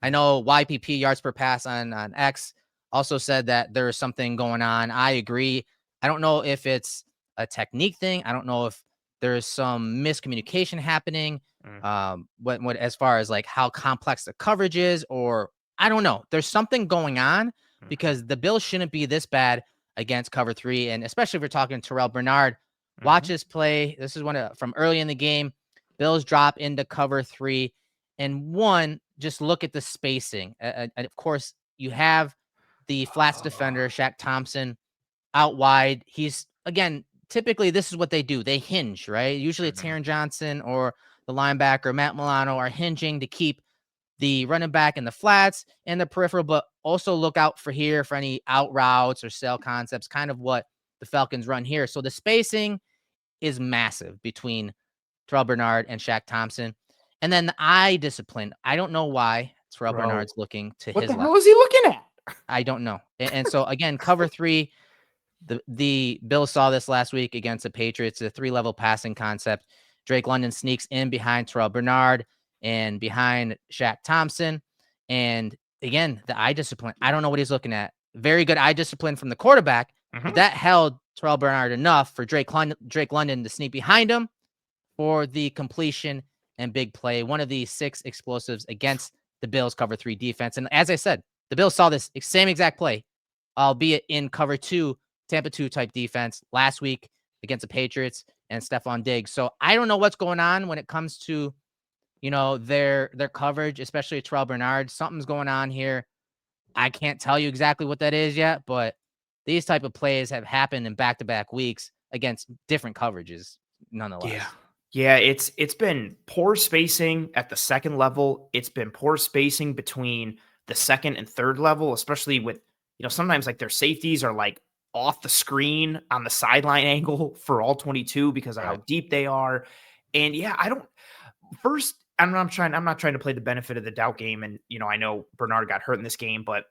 I know YPP yards per pass on X also said that there is something going on. I agree. I don't know if it's a technique thing. I don't know if there's some miscommunication happening. Mm, What as far as like how complex the coverage is, or I don't know. There's something going on mhm, because the Bills shouldn't be this bad against cover 3, and especially if we're talking Terrell Bernard. Watch mhm, his play. This is from early in the game. Bills drop into cover 3, and just look at the spacing. And of course, you have the flats defender, Shaq Thompson, out wide. He's, again, typically this is what they do. They hinge, right? Usually it's Mhm. Aaron Johnson or the linebacker, Matt Milano, are hinging to keep the running back in the flats and the peripheral, but also look out for here for any out routes or sail concepts, kind of what the Falcons run here. So the spacing is massive between Terrel Bernard and Shaq Thompson. And then the eye discipline. I don't know why Terrel Bro, Bernard's looking to what his the left. hell is he looking at? I don't know. And so again, cover three, the Bills saw this last week against the Patriots, a 3-level passing concept. Drake London sneaks in behind Terrel Bernard and behind Shaq Thompson. And again, the eye discipline. I don't know what he's looking at. Very good eye discipline from the quarterback, but Mhm. that held Terrel Bernard enough for Drake London to sneak behind him for the completion and big play. One of the 6 explosives against the Bills cover 3 defense. And as I said, the Bills saw this same exact play, albeit in cover 2, Tampa 2 type defense last week against the Patriots and Stephon Diggs. So I don't know what's going on when it comes to, their coverage, especially Terrel Bernard. Something's going on here. I can't tell you exactly what that is yet, but these type of plays have happened in back-to-back weeks against different coverages Yeah. nonetheless. Yeah, it's been poor spacing at the second level. It's been poor spacing between the second and third level, especially with, sometimes like their safeties are like off the screen on the sideline angle for all 22 because of how Right. deep they are. And yeah, I don't first I'm not trying to play the benefit of the doubt game. And I know Bernard got hurt in this game, but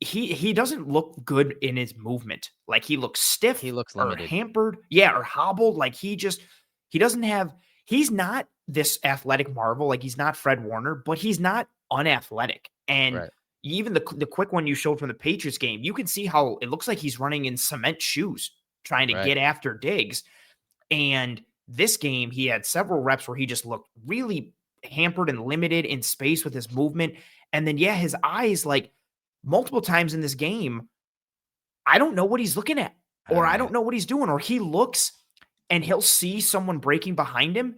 he doesn't look good in his movement. Like he looks He stiff looks or limited. hampered, yeah, or hobbled. Like he doesn't have he's not this athletic marvel. Like he's not Fred Warner, but he's not unathletic. And Right. even the quick one you showed from the Patriots game, you can see how it looks like he's running in cement shoes trying to Right. get after Diggs. And this game, he had several reps where he just looked really hampered and limited in space with his movement. And then, yeah, his eyes, like multiple times in this game, I don't know what he's looking at, All or I right. don't know what he's doing, or he looks and he'll see someone breaking behind him.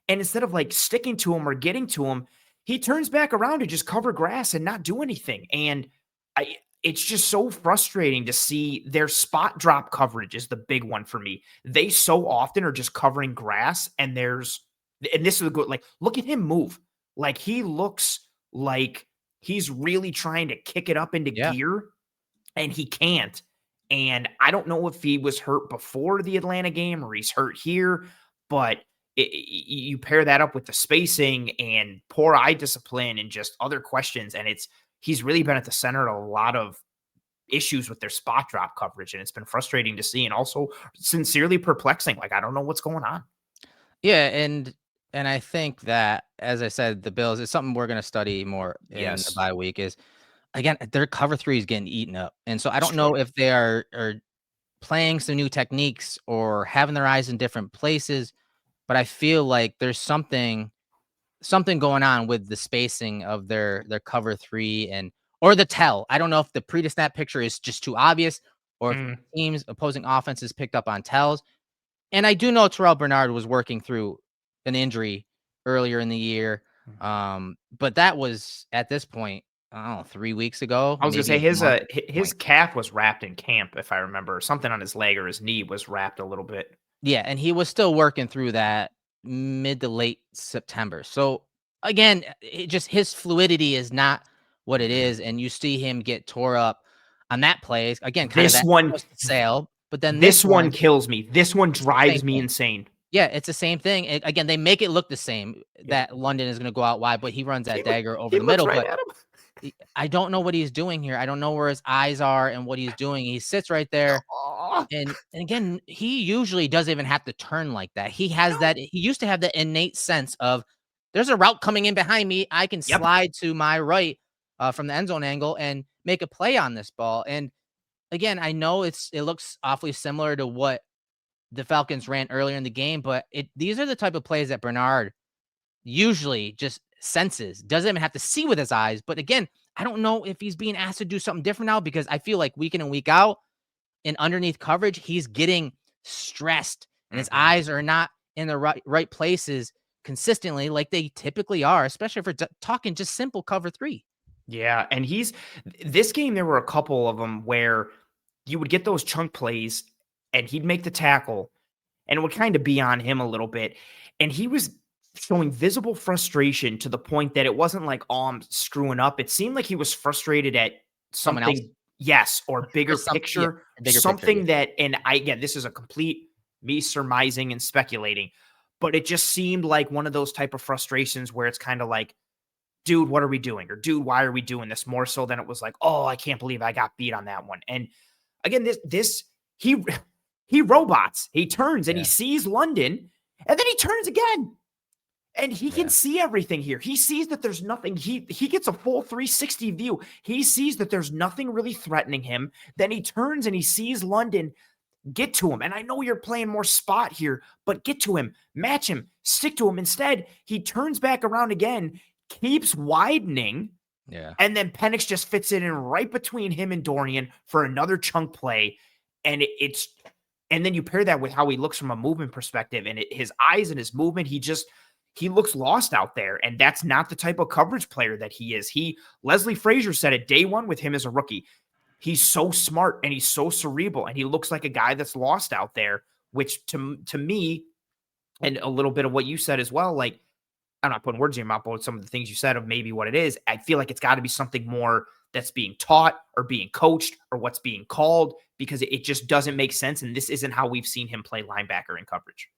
And instead of like sticking to him or getting to him, he turns back around to just cover grass and not do anything. And it's just so frustrating to see their spot drop coverage is the big one for me. They so often are just covering grass, and this is a good, like, look at him move. Like he looks like he's really trying to kick it up into Yeah. gear, and he can't. And I don't know if he was hurt before the Atlanta game or he's hurt here, but you pair that up with the spacing and poor eye discipline and just other questions, and he's really been at the center of a lot of issues with their spot drop coverage, and it's been frustrating to see and also sincerely perplexing. Like I don't know what's going on. Yeah, and I think that, as I said, the Bills is something we're going to study more in the Yes, bye week. Is, again, their cover 3 is getting eaten up, and so I don't know straight up. if they are playing some new techniques or having their eyes in different places, but I feel like there's something going on with the spacing of their cover 3 and or the tell. I don't know if the pre to snap picture is just too obvious or if Mm, teams opposing offenses picked up on tells. And I do know Terrel Bernard was working through an injury earlier in the year. But that was at this point, I don't know, 3 weeks ago, I was gonna maybe say a month at this his point. calf was wrapped in camp, if I remember. Something on his leg or his knee was wrapped a little bit. Yeah, and he was still working through that mid to late September. So again, it just his fluidity is not what it is, and you see him get tore up on that play. Again, kind of This that one, twisted sail, but then this this one one, kills me. This one it's the same drives me thing. insane. Yeah, it's the same thing. Again, they make it look the same Yep. that London is going to go out wide, but he runs that dagger over He the looks middle. right But at him. I don't know what he's doing here. I don't know where his eyes are and what he's doing. He sits right there. Aw, And again, he usually doesn't even have to turn like that. no. He used to have that innate sense of there's a route coming in behind me. I can Yep. slide to my right from the end zone angle and make a play on this ball. And again, I know it looks awfully similar to what the Falcons ran earlier in the game, but these are the type of plays that Bernard usually just senses, doesn't even have to see with his eyes. But again, I don't know if he's being asked to do something different now because I feel like week in and week out and underneath coverage, he's getting stressed and his Mhm. eyes are not in the right places consistently like they typically are, especially if we're talking just simple cover 3. Yeah, and this game, there were a couple of them where you would get those chunk plays, and he'd make the tackle, and it would kinda be on him a little bit, and he was showing visible frustration to the point that it wasn't like, "Oh, I'm screwing up." It seemed like he was frustrated at Someone else something. Yes, or or bigger some, yeah, picture, bigger picture. Yeah, something that, and I again, this is a complete me surmising and speculating, but it just seemed like one of those type of frustrations where it's kinda like, "Dude, what are we doing?" Or, "Dude, why are we doing this?" More so than it was like, "Oh, I can't believe I got beat on that one." And again, he he robots. He turns and he yeah, sees London, and then he turns again. And he can yeah, see everything here. He sees that there's nothing. He gets a full 360 view. He sees that there's nothing really threatening him. Then he turns and he sees London. Get to him. And I know you're playing more spot here, but get to him, match him, stick to him. Instead, he turns back around again, keeps widening, yeah. and then Penix just fits it in right between him and Dorian for another chunk play. And it's and then you pair that with how he looks from a movement perspective, and his eyes and his movement, he looks lost out there. And that's not the type of coverage player that he is. Leslie Frazier said it day one with him as a rookie. He's so smart and he's so cerebral, and he looks like a guy that's lost out there, which to me, and a little bit of what you said as well, like, I'm not putting words in your mouth, but some of the things you said of maybe what it is, I feel like it's got to be something more that's being taught or being coached or what's being called, because it just doesn't make sense. And this isn't how we've seen him play linebacker in coverage.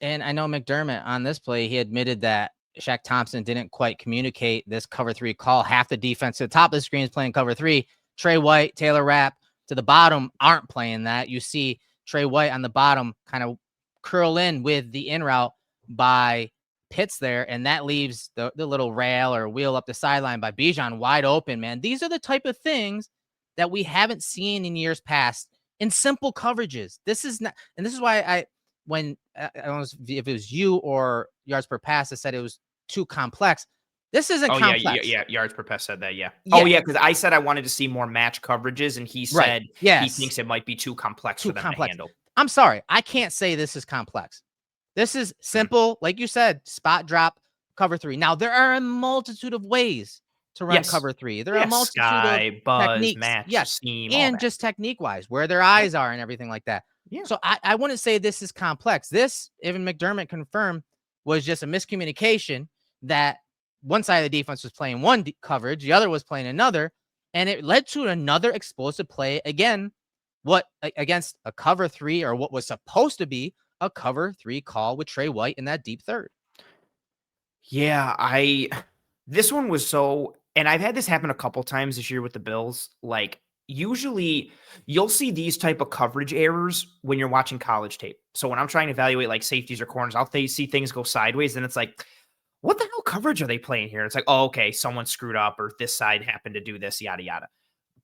And I know McDermott on this play, he admitted that Shaq Thompson didn't quite communicate this cover three call. Half the defense to the top of the screen is playing cover three. Trey White, Taylor Rapp to the bottom aren't playing that. You see Trey White on the bottom kind of curl in with the in route by Pitts there, and that leaves the little rail or wheel up the sideline by Bijan wide open, man. These are the type of things that we haven't seen in years past in simple coverages. This is not, and this is why when I don't know if it was you or yards per pass that said it was too complex. This isn't Oh yeah, yeah, complex. yeah. Yards per pass said that. Yeah. Oh Yeah, yeah, because I said I wanted to see more match coverages, and he right. said he Yes, thinks it might be too complex for too them to complex. handle. I'm sorry. I can't say this is complex. This is Mhm. simple, like you said, spot drop, cover three. Now, there are a multitude of ways to run Yes. cover three. There are a Yes. multitude of Sky, buzz, techniques. match, Yes. seam, all And that. just technique wise, where their Yep. eyes are and everything like that. Yeah. So I wouldn't say this is complex. This, even McDermott confirmed, was just a miscommunication that one side of the defense was playing one coverage, the other was playing another. And it led to another explosive play again, against a cover three, or what was supposed to be a cover three call with Trey White in that deep third. Yeah, this one was so, and I've had this happen a couple times this year with the Bills. Like, usually you'll see these type of coverage errors when you're watching college tape. So when I'm trying to evaluate like safeties or corners, see things go sideways, and it's like, what the hell coverage are they playing here? It's like, oh, okay, someone screwed up, or this side happened to do this, yada yada.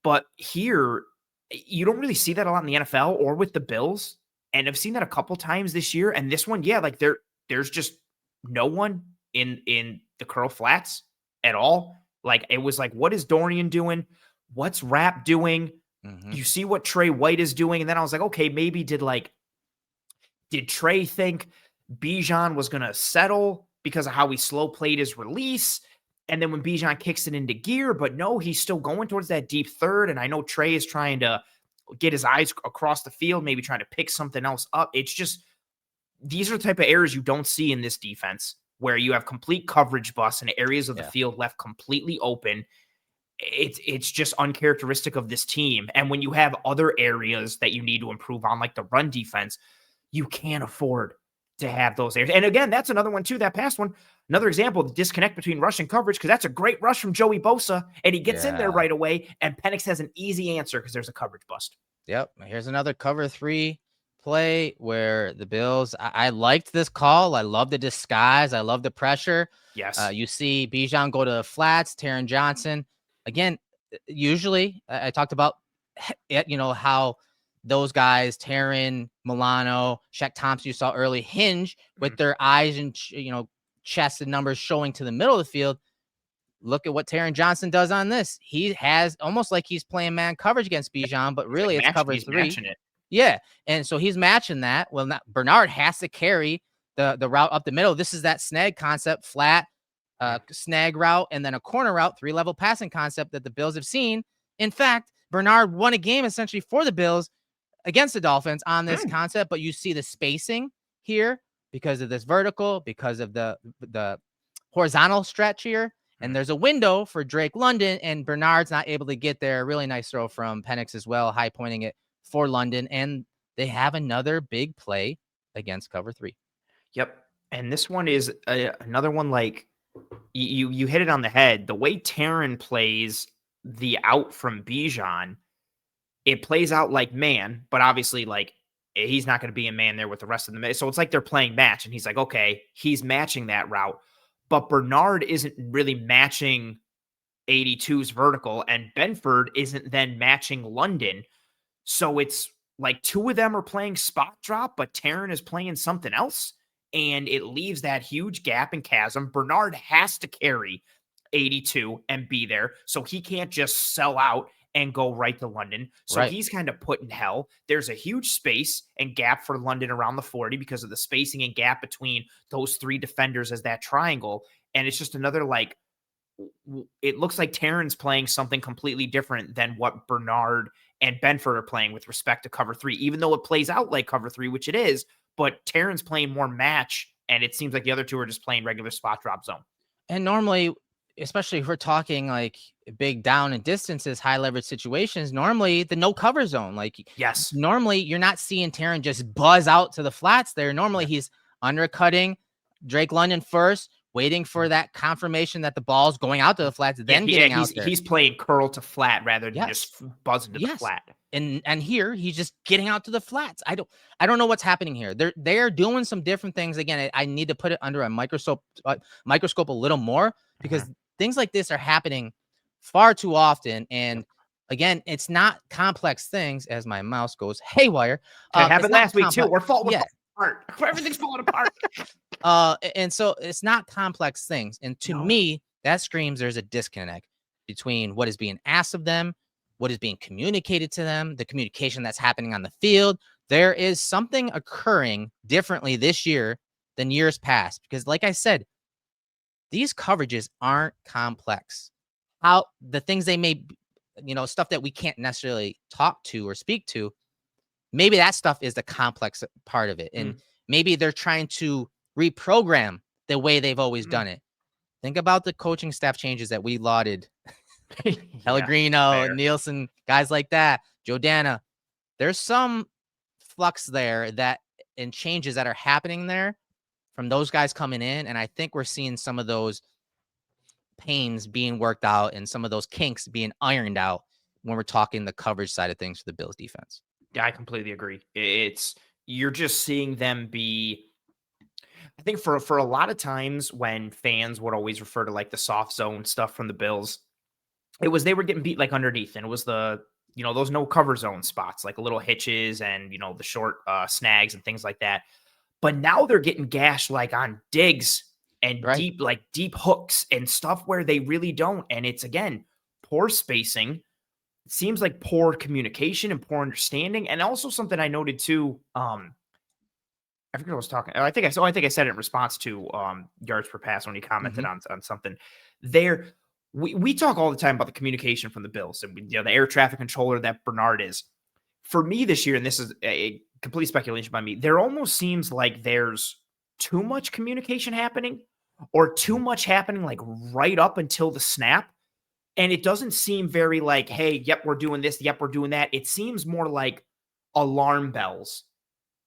But here, you don't really see that a lot in the NFL or with the Bills. And I've seen that a couple times this year. And this one, yeah, like there's just no one in the curl flats at all. Like, it was like, what is Dorian doing? What's Rap doing? Mm-hmm. You see what Trey White is doing. And then I was like, okay, maybe did Trey think Bijan was gonna settle because of how he slow played his release? And then when Bijan kicks it into gear, but no, he's still going towards that deep third. And I know Trey is trying to get his eyes across the field, maybe trying to pick something else up. It's just, these are the type of errors you don't see in this defense, where you have complete coverage busts and areas of the Yeah. field left completely open. It's just uncharacteristic of this team. And when you have other areas that you need to improve on, like the run defense, you can't afford to have those areas. And again, that's another one too, that past one. Another example of the disconnect between rush and coverage, because that's a great rush from Joey Bosa, and he gets in there Yeah. right away, and Penix has an easy answer because there's a coverage bust. Yep. Here's another cover three play where the Bills, I liked this call. I love the disguise. I love the pressure. Yes. You see Bijan go to the flats, Taron Johnson. Again, usually I talked about it, how those guys, Taron, Milano, Shaq Thompson, you saw early, hinge with their eyes and, chest and numbers showing to the middle of the field. Look at what Taron Johnson does on this. He has almost like he's playing man coverage against Bijan, but He's like really it's cover he's three. matching it. Yeah. And so he's matching that. Well, Bernard has to carry the route up the middle. This is that snag concept, flat, snag route, and then a corner route, 3-level passing concept that the Bills have seen. In fact, Bernard won a game essentially for the Bills against the Dolphins on this concept, but you see the spacing here because of this vertical, because of the horizontal stretch here. And there's a window for Drake London, and Bernard's not able to get there. Really nice throw from Penix as well, high pointing it for London. And they have another big play against cover 3. Yep. And this one is another one like you hit it on the head. The way Terran plays the out from Bijan, it plays out like man, but obviously like he's not going to be a man there with the rest of them. So it's like they're playing match, and he's like, okay, he's matching that route. But Bernard isn't really matching 82's vertical, and Benford isn't then matching London. So it's like two of them are playing spot drop, but Terran is playing something else. And it leaves that huge gap and chasm. Bernard has to carry 82 and be there. So he can't just sell out and go right to London. So he's kind of put in hell. There's a huge space and gap for London around the 40 because of the spacing and gap between those 3 defenders as that triangle. And it's just another like, it looks like Terran's playing something completely different than what Bernard and Benford are playing with respect to cover 3, even though it plays out like cover 3, which it is. But Terran's playing more match, and it seems like the other two are just playing regular spot drop zone. And normally, especially if we're talking like big down and distances, high leverage situations, normally the no cover zone. Like, yes, normally you're not seeing Terran just buzz out to the flats there. Normally he's undercutting Drake London first, waiting for that confirmation that the ball's going out to the flats, then getting out there. He's playing curl to flat rather than just buzzing to the flat. And here he's just getting out to the flats. I don't know what's happening here. They're doing some different things. Again, I need to put it under a microscope a little more, because things like this are happening far too often. And again, it's not complex things, as my mouse goes haywire. It happened last week too. We're falling apart. Everything's falling apart. And so it's not complex things. And to me, that screams there's a disconnect between what is being asked of them, what is being communicated to them, the communication that's happening on the field. There is something occurring differently this year than years past, because like I said, these coverages aren't complex. How the things they may, stuff that we can't necessarily talk to or speak to, maybe that stuff is the complex part of it. And maybe they're trying to reprogram the way they've always done it. Think about the coaching staff changes that we lauded. Pellegrino, Nielsen, guys like that, Joe Dana. There's some flux there and changes that are happening there from those guys coming in. And I think we're seeing some of those pains being worked out and some of those kinks being ironed out when we're talking the coverage side of things for the Bills defense. Yeah, I completely agree. You're just seeing them be, I think for a lot of times when fans would always refer to like the soft zone stuff from the Bills, it was they were getting beat like underneath, and it was the those no cover zone spots, like a little hitches and the short snags and things like that. But now they're getting gashed like on digs and deep hooks and stuff where they really don't. And it's again poor spacing. It seems like poor communication and poor understanding, and also something I noted too. I forget what I was talking. I think I said it in response to yards per pass when he commented on something there. We talk all the time about the communication from the Bills and the air traffic controller that Bernard is. For me this year, and this is a complete speculation by me, there almost seems like there's too much communication happening or too much happening like right up until the snap. And it doesn't seem very like, hey, yep, we're doing this. Yep, we're doing that. It seems more like alarm bells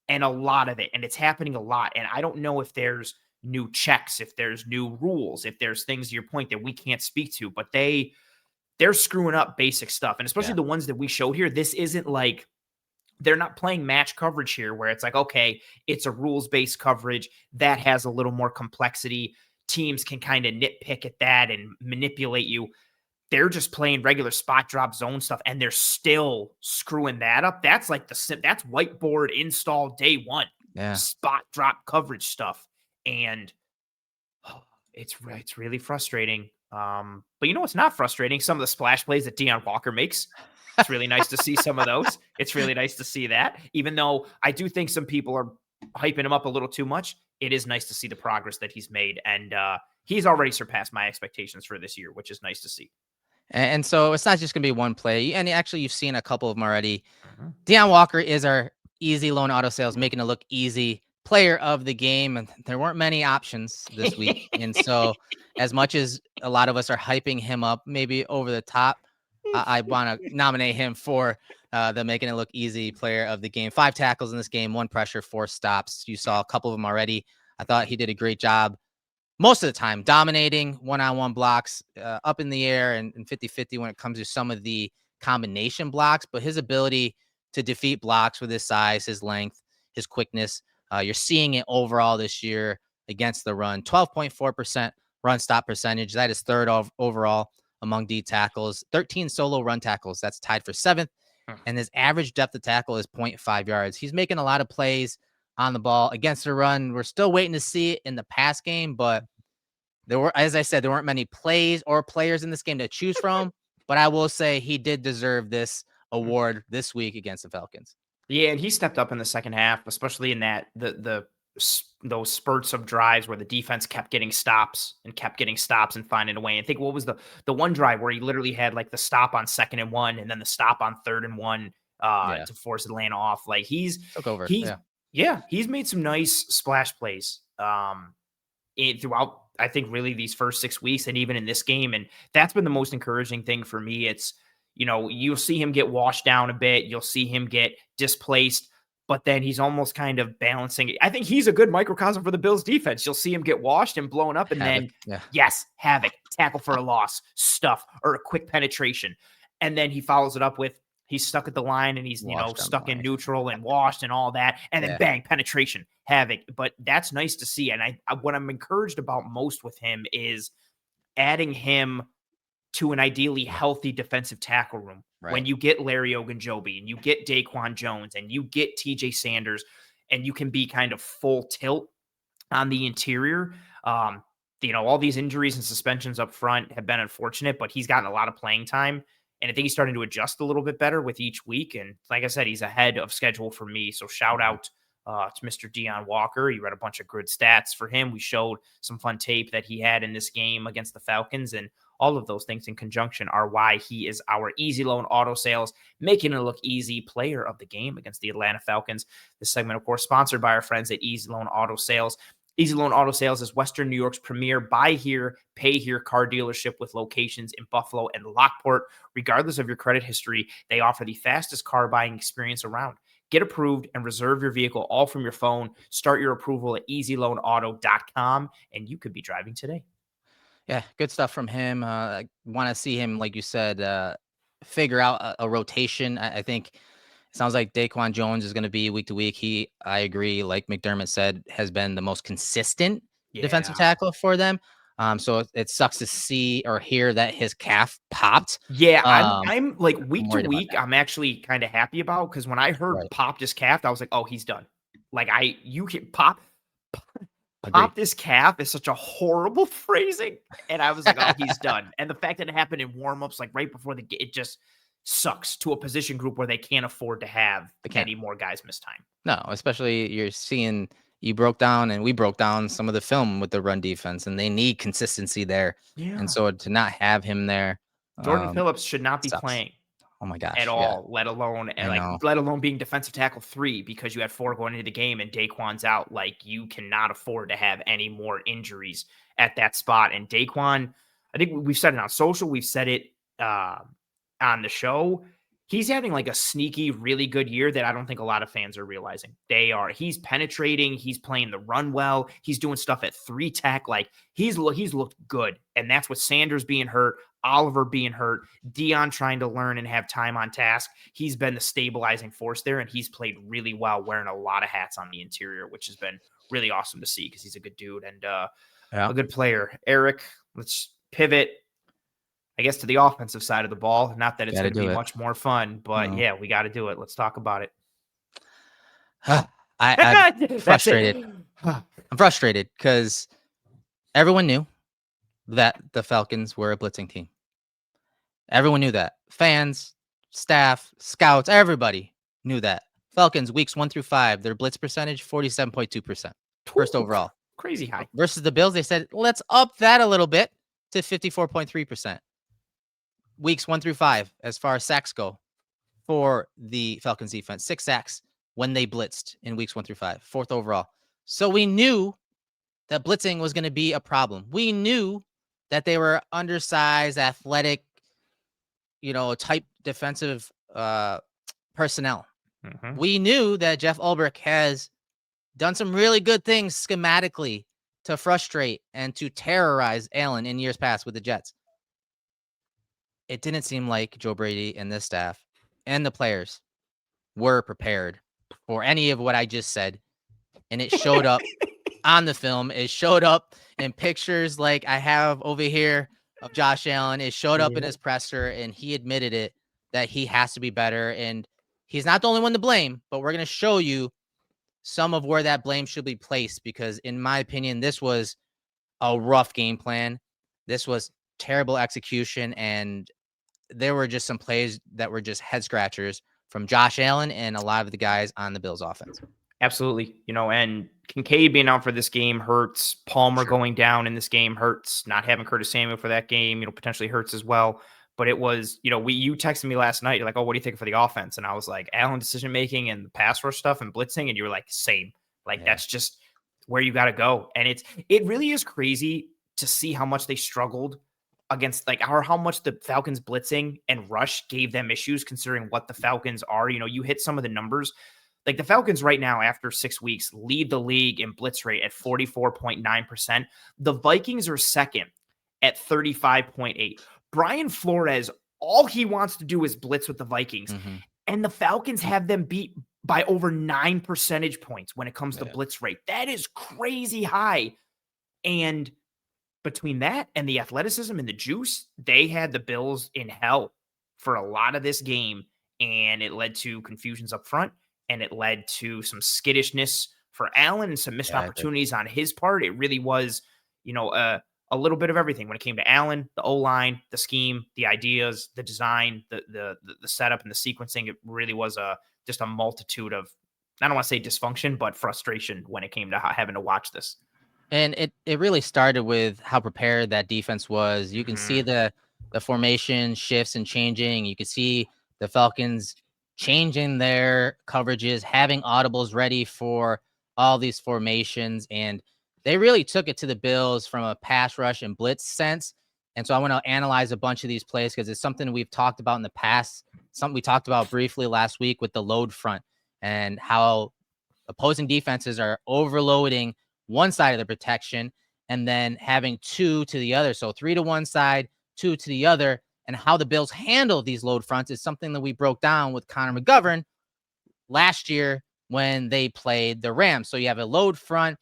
and a lot of it. And it's happening a lot. And I don't know if there's new checks, if there's new rules, if there's things to your point that we can't speak to, but they're screwing up basic stuff. And especially the ones that we showed here, this isn't like, they're not playing match coverage here where it's like, okay, it's a rules-based coverage that has a little more complexity. Teams can kind of nitpick at that and manipulate you. They're just playing regular spot drop zone stuff, and they're still screwing that up. That's like that's whiteboard install day one, spot drop coverage stuff. And it's really frustrating. But it's not frustrating. Some of the splash plays that Deone Walker makes, it's really nice to see some of those. It's really nice to see that, even though I do think some people are hyping him up a little too much, it is nice to see the progress that he's made. And he's already surpassed my expectations for this year, which is nice to see. And so it's not just going to be one play. And actually, you've seen a couple of them already. Mhm. Deone Walker is our easy loan auto sales, making it look easy player of the game. And there weren't many options this week. And so, as much as a lot of us are hyping him up, maybe over the top, I want to nominate him for the making it look easy player of the game. 5 tackles in this game, 1 pressure, 4 stops. You saw a couple of them already. I thought he did a great job most of the time, dominating one-on-one blocks, up in the air, and 50-50 when it comes to some of the combination blocks. But his ability to defeat blocks with his size, his length, his quickness, you're seeing it overall this year against the run. 12.4% run stop percentage. That is third overall among D tackles. 13 solo run tackles. That's tied for 7th. And his average depth of tackle is 0.5 yards. He's making a lot of plays on the ball against the run. We're still waiting to see it in the pass game, but as I said, there weren't many plays or players in this game to choose from. But I will say he did deserve this award this week against the Falcons. Yeah, and he stepped up in the second half, especially in that those spurts of drives where the defense kept getting stops and finding a way. And think, what was the one drive where he literally had like the stop on 2nd and 1 and then the stop on 3rd and 1 to force Atlanta off. Like Took over. He's made some nice splash plays throughout, I think, really these first 6 weeks and even in this game. And that's been the most encouraging thing for me. It's, you'll see him get washed down a bit. You'll see him get displaced, but then he's almost kind of balancing it. I think he's a good microcosm for the Bills defense. You'll see him get washed and blown up and havoc, tackle for a loss, stuff, or a quick penetration. And then he follows it up with, he's stuck at the line and he's, stuck in neutral and washed and all that. And then bang, penetration, havoc. But that's nice to see. And what I'm encouraged about most with him is adding him to an ideally healthy defensive tackle room. Right. When you get Larry Ogunjobi and you get Daquan Jones and you get TJ Sanders and you can be kind of full tilt on the interior. All these injuries and suspensions up front have been unfortunate, but he's gotten a lot of playing time. And I think he's starting to adjust a little bit better with each week. And like I said, he's ahead of schedule for me. So shout out to Mr. Deone Walker. You read a bunch of good stats for him. We showed some fun tape that he had in this game against the Falcons. And all of those things in conjunction are why he is our easy loan auto sales, making it look easy player of the game against the Atlanta Falcons. This segment, of course, sponsored by our friends at Easy Loan Auto Sales. Easy Loan Auto Sales is Western New York's premier buy here, pay here car dealership with locations in Buffalo and Lockport. Regardless of your credit history, they offer the fastest car buying experience around. Get approved and reserve your vehicle all from your phone. Start your approval at easyloanauto.com, and you could be driving today. Yeah, good stuff from him. I want to see him, like you said, figure out a rotation. I think it sounds like Daquan Jones is going to be week to week. I agree, like McDermott said, has been the most consistent defensive tackle for them. So it sucks to see or hear that his calf popped. Yeah, I'm like week to week, I'm actually kind of happy about, because when I heard popped his calf, I was like, oh, he's done. Like you can pop this calf is such a horrible phrasing. And I was like, oh, he's done. And the fact that it happened in warmups, like right before it just sucks to a position group where they can't afford to have any more guys miss time. No, especially you're seeing we broke down some of the film with the run defense, and they need consistency there. Yeah. And so to not have him there, Jordan Phillips should not be playing. Oh my gosh. At all, let alone being defensive tackle 3, because you had 4 going into the game and Daquan's out. Like, you cannot afford to have any more injuries at that spot. And Daquan, I think we've said it on social, we've said it on the show. He's having like a sneaky, really good year that I don't think a lot of fans are realizing. He's penetrating, he's playing the run well, he's doing stuff at 3 tech. Like, he's looked good. And that's with Sanders being hurt, Oliver being hurt, Deone trying to learn and have time on task. He's been the stabilizing force there, and he's played really well, wearing a lot of hats on the interior, which has been really awesome to see, because he's a good dude and a good player. Eric, let's pivot, I guess, to the offensive side of the ball. Not that it's going to be much more fun, but yeah, we got to do it. Let's talk about it. I'm frustrated. I'm frustrated because everyone knew that the Falcons were a blitzing team. Everyone knew that. Fans, staff, scouts, everybody knew that. Falcons, weeks 1 through 5, their blitz percentage, 47.2%. First overall. Crazy high. Versus the Bills, they said, let's up that a little bit to 54.3%. Weeks 1 through 5, as far as sacks go for the Falcons defense. 6 sacks when they blitzed in weeks 1 through 5. 4th overall. So we knew that blitzing was going to be a problem. We knew that they were undersized, athletic, type defensive personnel. Mm-hmm. We knew that Jeff Ulbrich has done some really good things schematically to frustrate and to terrorize Allen in years past with the Jets. It didn't seem like Joe Brady and this staff and the players were prepared for any of what I just said. And it showed up on the film. It showed up in pictures like I have over here of Josh Allen. It showed up in his presser, and he admitted it, that he has to be better. And he's not the only one to blame, but we're going to show you some of where that blame should be placed, because in my opinion, this was a rough game plan. This was terrible execution, and there were just some plays that were just head scratchers from Josh Allen and a lot of the guys on the Bills offense. Absolutely. And Kincaid being out for this game hurts. Palmer going down in this game hurts. Not having Curtis Samuel for that game, potentially hurts as well. But it was, you texted me last night. You're like, oh, what do you think for the offense? And I was like, Allen decision making and the pass rush stuff and blitzing. And you were like, same. That's just where you got to go. And it really is crazy to see how much they struggled against, or how much the Falcons blitzing and rush gave them issues, considering what the Falcons are. You hit some of the numbers. The Falcons right now, after 6 weeks, lead the league in blitz rate at 44.9%. The Vikings are second at 35.8%. Brian Flores, all he wants to do is blitz with the Vikings. Mm-hmm. And the Falcons have them beat by over 9 percentage points when it comes to blitz rate. That is crazy high. And between that and the athleticism and the juice, they had the Bills in hell for a lot of this game. And it led to confusions up front. And it led to some skittishness for Allen and some missed opportunities on his part. It really was, a little bit of everything when it came to Allen, the O-line, the scheme, the ideas, the design, the setup and the sequencing. It really was just a multitude of, I don't want to say dysfunction, but frustration when it came to having to watch this. And it really started with how prepared that defense was. You can see the formation shifts and changing. You can see the Falcons changing their coverages, having audibles ready for all these formations. And they really took it to the Bills from a pass rush and blitz sense. And so I want to analyze a bunch of these plays because it's something we've talked about in the past, something we talked about briefly last week with the load front and how opposing defenses are overloading one side of the protection and then having 2 to the other. So 3 to one side, 2 to the other. And how the Bills handle these load fronts is something that we broke down with Connor McGovern last year when they played the Rams. So you have a load front,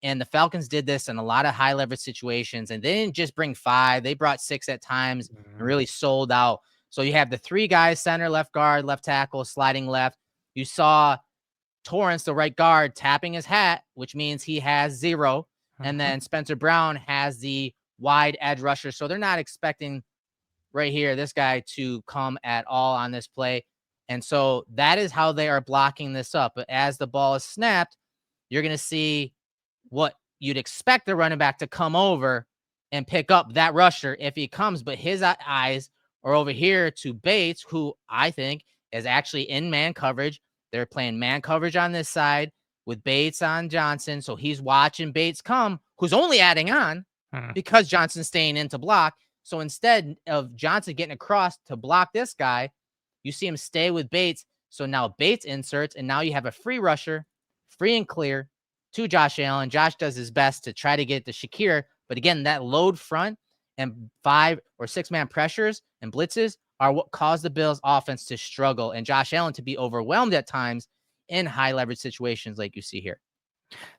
and the Falcons did this in a lot of high leverage situations. And they didn't just bring 5, they brought 6 at times and really sold out. So you have the 3 guys, center, left guard, left tackle, sliding left. You saw Torrance, the right guard, tapping his hat, which means he has 0. And then Spencer Brown has the wide edge rusher. So they're not expecting right here this guy to come at all on this play. And so that is how they are blocking this up. But as the ball is snapped, you're going to see what you'd expect the running back to come over and pick up that rusher if he comes. But his eyes are over here to Bates, who I think is actually in man coverage. They're playing man coverage on this side with Bates on Johnson. So he's watching Bates come, who's only adding on because Johnson's staying in to block. So instead of Johnson getting across to block this guy, you see him stay with Bates. So now Bates inserts, and now you have a free rusher, free and clear to Josh Allen. Josh does his best to try to get to Shakir. But again, that load front and 5 or 6 man pressures and blitzes are what caused the Bills offense to struggle and Josh Allen to be overwhelmed at times in high leverage situations like you see here.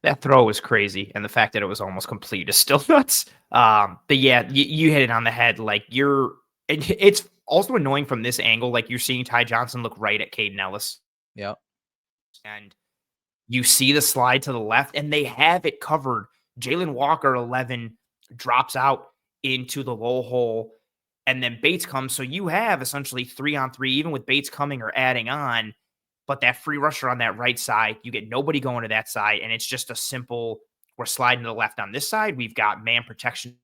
That throw was crazy, and the fact that it was almost complete is still nuts. But yeah, you hit it on the head. It's also annoying from this angle. You're seeing Ty Johnson look right at Caden Ellis. Yep. And you see the slide to the left, and they have it covered. Jalen Walker, 11, drops out into the low hole, and then Bates comes. So you have essentially 3-on-3, even with Bates coming or adding on. but that free rusher on that right side, you get nobody going to that side, and it's just a simple, we're sliding to the left on this side. We've got man protection.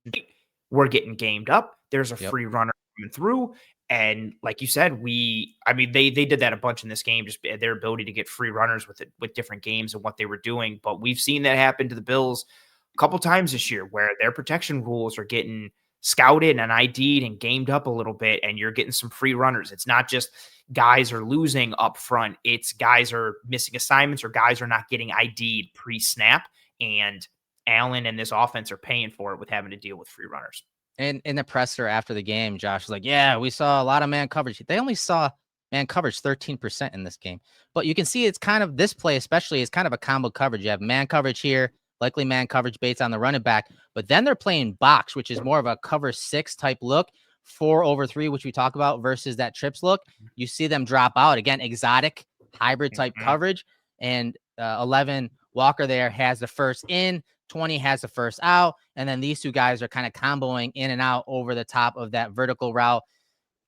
We're getting gamed up. There's a Yep. free runner coming through. And like you said, they did that a bunch in this game, just their ability to get free runners with different games and what they were doing. But we've seen that happen to the Bills a couple times this year where their protection rules are getting scouted and ID'd and gamed up a little bit, and you're getting some free runners. It's not just guys are losing up front. It's guys are missing assignments or guys are not getting ID'd pre-snap. And Allen and this offense are paying for it with having to deal with free runners. And in the presser after the game, Josh was like, yeah, we saw a lot of man coverage. They only saw man coverage 13% in this game. But you can see it's kind of, this play especially is kind of a combo coverage. You have man coverage here, likely man coverage baits on the running back. But then they're playing box, which is more of a cover 6 type look, 4 over 3, which we talk about, versus that trips look. You see them drop out. Again, exotic hybrid type coverage. And 11 Walker there has the first in, 20 has the first out, and then these two guys are kind of comboing in and out over the top of that vertical route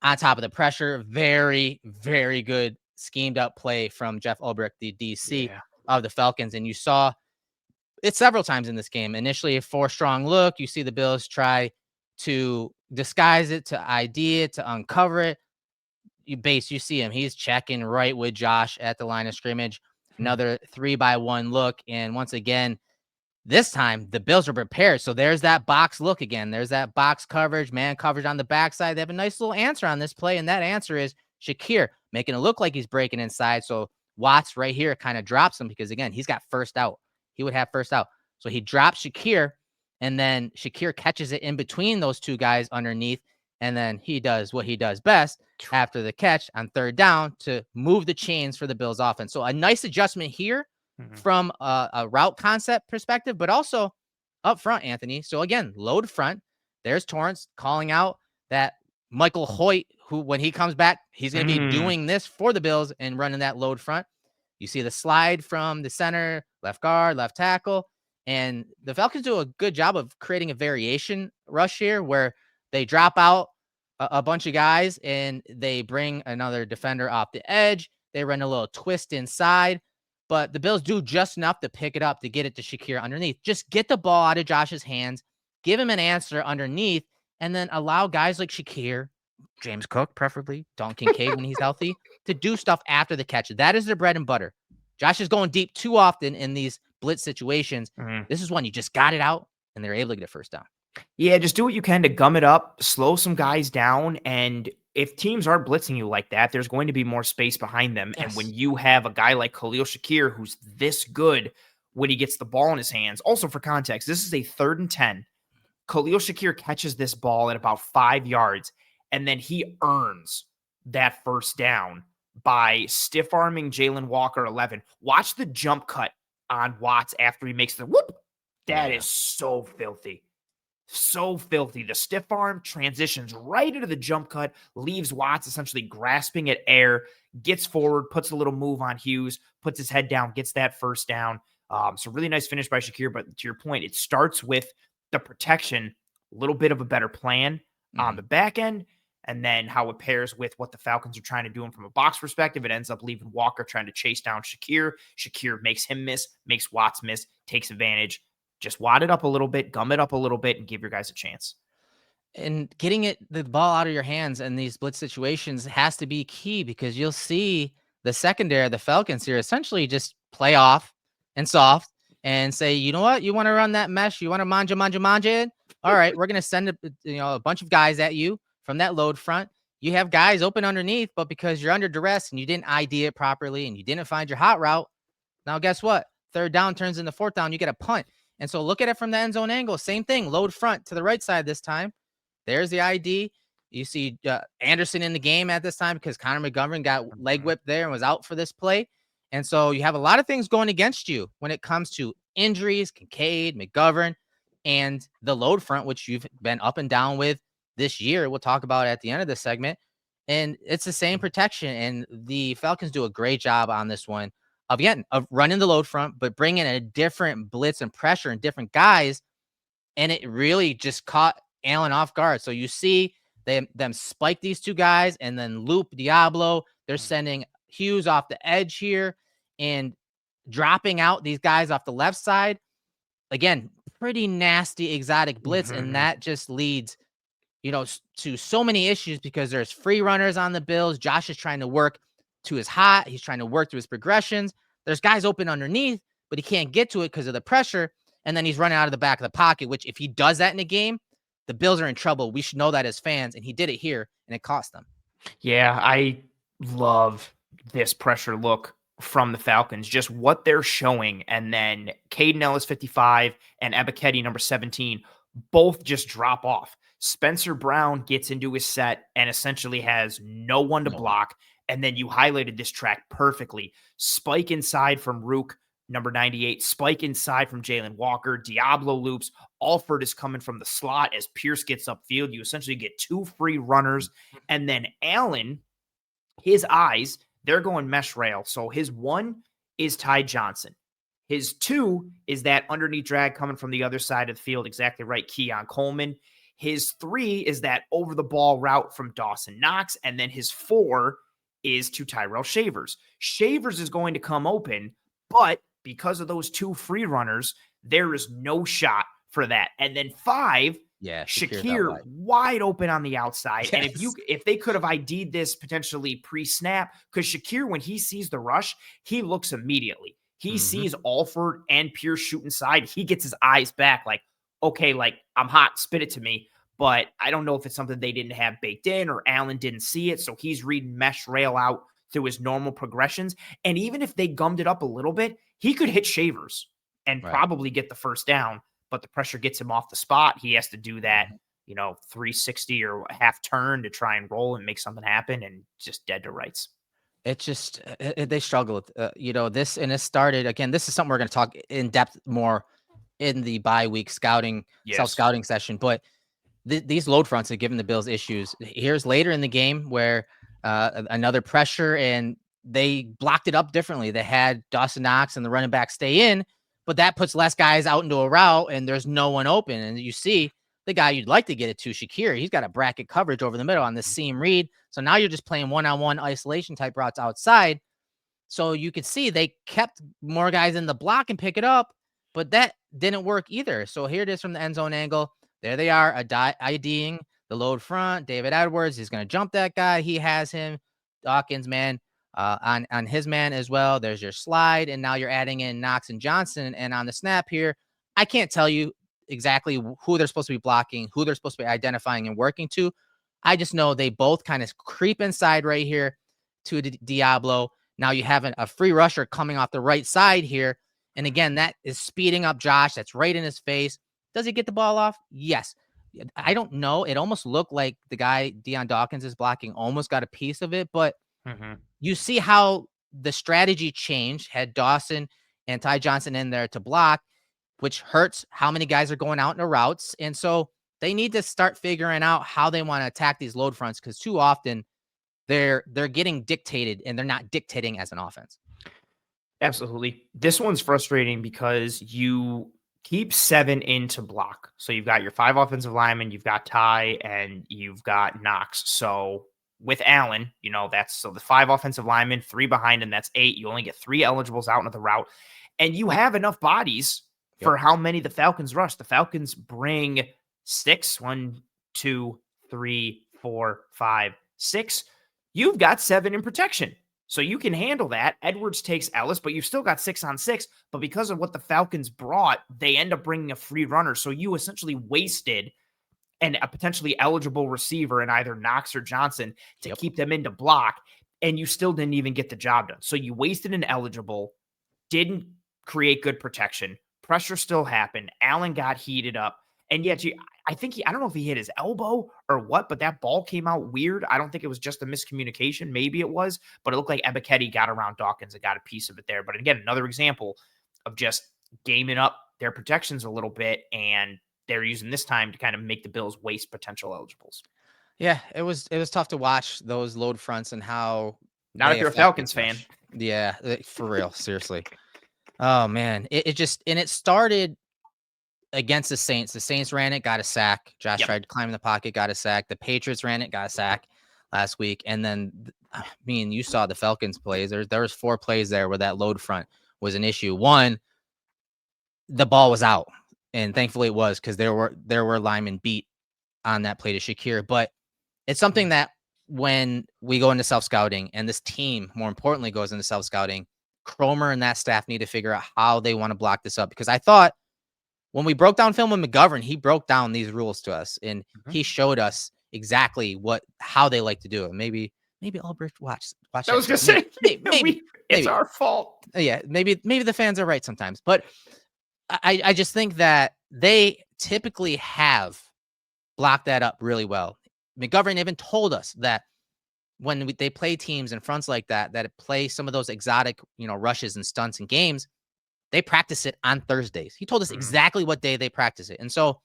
on top of the pressure. Very, very good schemed up play from Jeff Ulbrich, the DC of the Falcons. And you saw it several times in this game. Initially, a 4-strong look. You see the Bills try to disguise it, to ID it, to uncover it. You see him. He's checking right with Josh at the line of scrimmage. Another 3-by-1 look. And once again, this time, the Bills are prepared. So there's that box look again. There's that box coverage, man coverage on the backside. They have a nice little answer on this play, and that answer is Shakir, making it look like he's breaking inside. So Watts right here kind of drops him because, again, he's got first out. He would have first out. So he drops Shakir, and then Shakir catches it in between those two guys underneath, and then he does what he does best after the catch on 3rd down to move the chains for the Bills offense. So a nice adjustment here from a route concept perspective, but also up front, Anthony. So again, load front. There's Torrance calling out that Michael Hoyt, who when he comes back, he's going to be doing this for the Bills and running that load front. You see the slide from the center, left guard, left tackle, and the Falcons do a good job of creating a variation rush here where they drop out a bunch of guys and they bring another defender off the edge. They run a little twist inside. But the Bills do just enough to pick it up to get it to Shakir underneath. Just get the ball out of Josh's hands, give him an answer underneath, and then allow guys like Shakir, James Cook, preferably, Don Kincaid when he's healthy, to do stuff after the catch. That is their bread and butter. Josh is going deep too often in these blitz situations. This is one you just got it out, and they're able to get a first down. Yeah, just do what you can to gum it up, slow some guys down, and if teams are blitzing you like that, there's going to be more space behind them. Yes. And when you have a guy like Khalil Shakir, who's this good when he gets the ball in his hands, also for context, this is a 3rd and 10. Khalil Shakir catches this ball at about 5 yards, and then he earns that first down by stiff arming Jalen Walker 11. Watch the jump cut on Watts after he makes the whoop. That is so filthy. So filthy. The stiff arm transitions right into the jump cut, leaves Watts essentially grasping at air, gets forward, puts a little move on Hughes, puts his head down, gets that first down. So really nice finish by Shakir. But to your point, it starts with the protection, a little bit of a better plan on the back end, and then how it pairs with what the Falcons are trying to do. And from a box perspective, it ends up leaving Walker trying to chase down Shakir. Shakir makes him miss, makes Watts miss, takes advantage. Just wad it up a little bit, gum it up a little bit, and give your guys a chance. And getting the ball out of your hands in these blitz situations has to be key because you'll see the secondary, the Falcons here, essentially just play off and soft and say, you know what, you want to run that mesh, you want to manja it? All right, we're going to send a bunch of guys at you from that load front. You have guys open underneath, but because you're under duress and you didn't ID it properly and you didn't find your hot route, now guess what? 3rd down turns into 4th down, you get a punt. And so look at it from the end zone angle. Same thing, load front to the right side this time. There's the ID. You see Anderson in the game at this time because Connor McGovern got leg whipped there and was out for this play. And so you have a lot of things going against you when it comes to injuries, Kincaid, McGovern, and the load front, which you've been up and down with this year. We'll talk about at the end of this segment. And it's the same protection. And the Falcons do a great job on this one. Of running the load front, but bringing a different blitz and pressure and different guys. And it really just caught Allen off guard. So you see them spike these two guys and then loop Diablo. They're sending Hughes off the edge here and dropping out these guys off the left side. Again, pretty nasty exotic blitz, and Mhm. that just leads, to so many issues because there's free runners on the Bills. Josh is trying to work to his hot. He's trying to work through his progressions. There's guys open underneath, but he can't get to it because of the pressure. And then he's running out of the back of the pocket, which if he does that in a game, the Bills are in trouble. We should know that as fans. And he did it here, and it cost them. Yeah, I love this pressure look from the Falcons, just what they're showing. And then Caden Ellis, 55, and Ebiketie, number 17, both just drop off. Spencer Brown gets into his set and essentially has no one to No one. block. And then you highlighted this track perfectly. Spike inside from Rook, number 98. Spike inside from Jalen Walker. Diablo loops. Alford is coming from the slot as Pierce gets upfield. You essentially get two free runners. And then Allen, his eyes, they're going mesh rail. So his one is Ty Johnson. His two is that underneath drag coming from the other side of the field, exactly right, Keon Coleman. His three is that over the ball route from Dawson Knox. And then his four is to Tyrell Shavers. Shavers is going to come open, but because of those two free runners, there is no shot for that. And then five, Yeah, Shakir wide open on the outside. Yes. And if they could have ID'd this potentially pre-snap, because Shakir, when he sees the rush, he looks immediately. He sees Alford and Pierce shoot inside. He gets his eyes back like, okay, like I'm hot, spit it to me. But I don't know if it's something they didn't have baked in or Allen didn't see it. So he's reading mesh rail out through his normal progressions. And even if they gummed it up a little bit, he could hit Shavers and probably get the first down. But the pressure gets him off the spot. He has to do that, 360 or half turn to try and roll and make something happen, and just dead to rights. It just, they struggled, this, and it started again. This is something we're going to talk in depth more in the bye week self-scouting session. But these load fronts have given the Bills issues. Here's later in the game where another pressure, and they blocked it up differently. They had Dawson Knox and the running back stay in, but that puts less guys out into a route, and there's no one open. And you see the guy you'd like to get it to, Shakir, he's got a bracket coverage over the middle on the seam read. So now you're just playing one-on-one isolation type routes outside. So you could see they kept more guys in the block and pick it up, but that didn't work either. So here it is from the end zone angle. There they are, IDing the load front. David Edwards is going to jump that guy. He has him. Dawkins, man, on his man as well. There's your slide, and now you're adding in Knox and Johnson. And on the snap here, I can't tell you exactly who they're supposed to be blocking, who they're supposed to be identifying and working to. I just know they both kind of creep inside right here to Diablo. Now you have a free rusher coming off the right side here. And again, that is speeding up Josh. That's right in his face. Does he get the ball off? Yes. I don't know. It almost looked like the guy Deion Dawkins is blocking almost got a piece of it, but you see how the strategy changed, had Dawson and Ty Johnson in there to block, which hurts how many guys are going out in the routes. And so they need to start figuring out how they want to attack these load fronts, because too often they're getting dictated and they're not dictating as an offense. Absolutely. This one's frustrating because you keep 7 into block. So you've got your 5 offensive linemen, you've got Ty, and you've got Knox. So with Allen, that's so the 5 offensive linemen, 3 behind him, that's 8. You only get 3 eligibles out into the route. And you have enough bodies for how many the Falcons rush. The Falcons bring 6, 1, 2, 3, 4, 5, 6. You've got 7 in protection. So you can handle that. Edwards takes Ellis, but you've still got 6 on 6. But because of what the Falcons brought, they end up bringing a free runner. So you essentially wasted a potentially eligible receiver in either Knox or Johnson to keep them into block, and you still didn't even get the job done. So you wasted an eligible, didn't create good protection. Pressure still happened. Allen got heated up. And yet, I don't know if he hit his elbow or what, but that ball came out weird. I don't think it was just a miscommunication. Maybe it was, but it looked like Ebiketie got around Dawkins and got a piece of it there. But again, another example of just gaming up their protections a little bit, and they're using this time to kind of make the Bills waste potential eligibles. Yeah, it was tough to watch those load fronts and how. Not if you're a Falcons fan. Yeah, for real, seriously. Oh man, it started against the Saints. The Saints ran it, got a sack. Josh tried to climb in the pocket, got a sack. The Patriots ran it, got a sack last week. And then I mean, you saw the Falcons plays. There was 4 plays there where that load front was an issue. One, the ball was out, and thankfully it was, because there were linemen beat on that play to Shakir. But it's something that when we go into self-scouting, and this team, more importantly, goes into self-scouting, Cromer and that staff need to figure out how they want to block this up. Because I thought when we broke down film with McGovern, he broke down these rules to us, and he showed us exactly how they like to do it. Maybe Albrecht watch I that was gonna film. say it's our fault. Yeah, maybe the fans are right sometimes, but I just think that they typically have blocked that up really well. McGovern even told us that when they play teams in fronts like that play some of those exotic, rushes and stunts and games, they practice it on Thursdays. He told us exactly what day they practice it. And so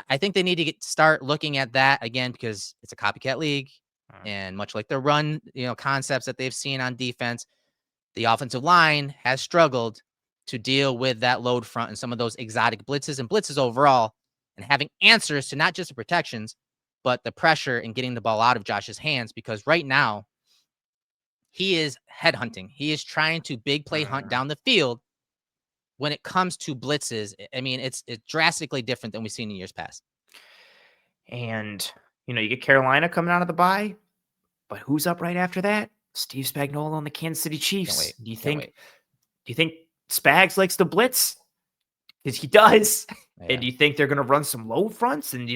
I think they need to start looking at that again, because it's a copycat league. And much like the run, concepts that they've seen on defense, the offensive line has struggled to deal with that load front and some of those exotic blitzes and blitzes overall, and having answers to not just the protections, but the pressure and getting the ball out of Josh's hands. Because right now he is headhunting. He is trying to big play hunt down the field. When it comes to blitzes, I mean, it's drastically different than we've seen in years past. And, you get Carolina coming out of the bye, but who's up right after that? Steve Spagnuolo and the Kansas City Chiefs. Do you think Spags likes to blitz? Because he does. Yeah. And do you think they're going to run some load fronts? And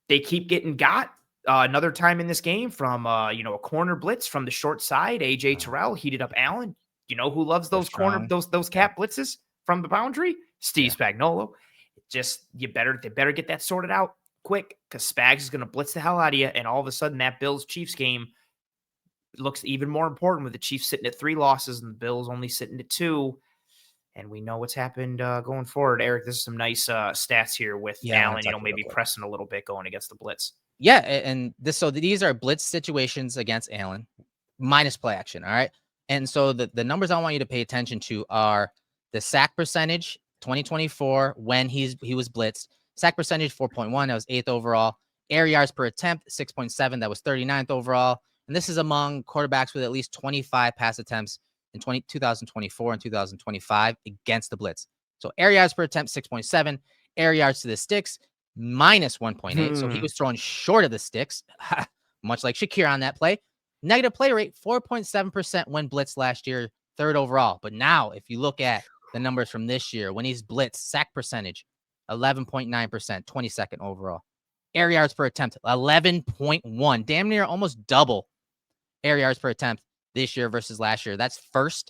they keep getting got another time in this game from a corner blitz from the short side. AJ Terrell heated up Allen. You know who loves those those cap blitzes from the boundary? Steve Spagnuolo. They better get that sorted out quick, because Spags is going to blitz the hell out of you, and all of a sudden that Bills-Chiefs game looks even more important, with the Chiefs sitting at 3 losses and the Bills only sitting at 2. And we know what's happened going forward. Eric, this is some nice stats here with Allen, maybe pressing a little bit going against the blitz. Yeah, and these are blitz situations against Allen, minus play action, all right? And so the numbers I want you to pay attention to are the sack percentage, 2024, when he was blitzed. Sack percentage, 4.1, that was 8th overall. Air yards per attempt, 6.7, that was 39th overall. And this is among quarterbacks with at least 25 pass attempts in 2024 and 2025 against the blitz. So air yards per attempt, 6.7. Air yards to the sticks, minus 1.8. So he was throwing short of the sticks, much like Shakir on that play. Negative play rate, 4.7% when blitzed last year, 3rd overall. But now, if you look at the numbers from this year, when he's blitzed, sack percentage, 11.9%, 22nd overall. Air yards per attempt, 11.1, damn near almost double air yards per attempt this year versus last year. That's 1st.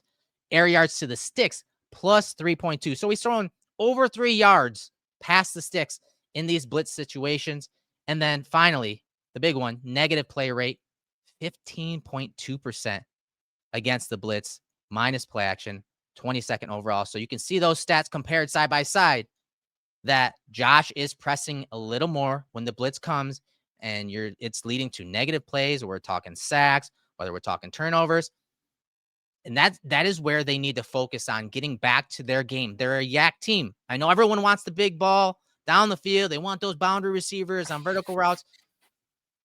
Air yards to the sticks, plus 3.2. So he's throwing over 3 yards past the sticks in these blitz situations. And then finally, the big one, negative play rate, 15.2% against the blitz, minus play action, 22nd overall. So you can see those stats compared side by side, that Josh is pressing a little more when the blitz comes, and it's leading to negative plays, or we're talking sacks, whether we're talking turnovers. And that is where they need to focus on getting back to their game. They're a yak team. I know everyone wants the big ball down the field. They want those boundary receivers on vertical routes.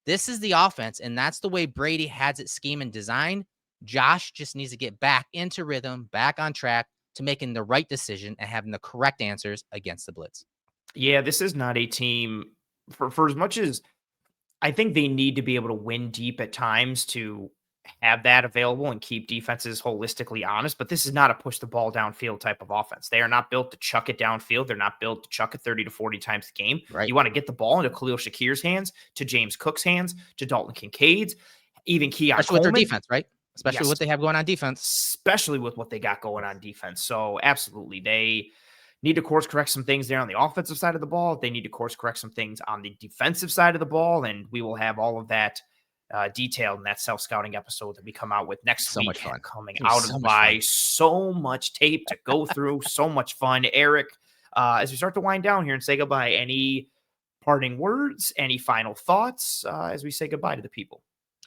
This is the offense, and that's the way Brady has it schemed and designed. Josh just needs to get back into rhythm, back on track to making the right decision and having the correct answers against the blitz. Yeah, this is not a team, for as much as I think they need to be able to win deep at times to have that available and keep defenses holistically honest, but this is not a push the ball downfield type of offense. They are not built to chuck it downfield. They're not built to chuck it 30 to 40 times a game. Right. You want to get the ball into Khalil Shakir's hands, to James Cook's hands, to Dalton Kincaid's, even Keon Especially Coleman. With their defense, right? Especially what they have going on defense. Especially with what they got going on defense. So absolutely, they need to course correct some things there on the offensive side of the ball. They need to course correct some things on the defensive side of the ball, and we will have all of that detailed in that self-scouting episode that we come out with next week. Much fun. Coming out of the bye. So much tape to go through. So much fun. Eric, as we start to wind down here and say goodbye, any parting words, any final thoughts as we say goodbye to the people?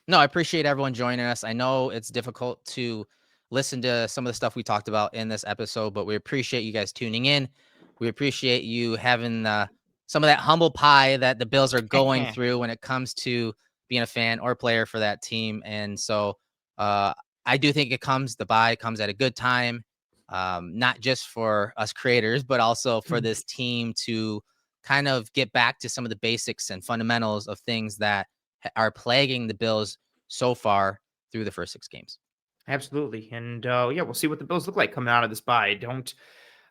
No, I appreciate everyone joining us. I know it's difficult to listen to some of the stuff we talked about in this episode, but we appreciate you guys tuning in. We appreciate you having some of that humble pie that the Bills are going through when it comes to being a fan or player for that team. And so I do think the bye comes at a good time, not just for us creators, but also for this team to kind of get back to some of the basics and fundamentals of things that are plaguing the Bills so far through the first 6 games. Absolutely. And yeah, we'll see what the Bills look like coming out of this bye.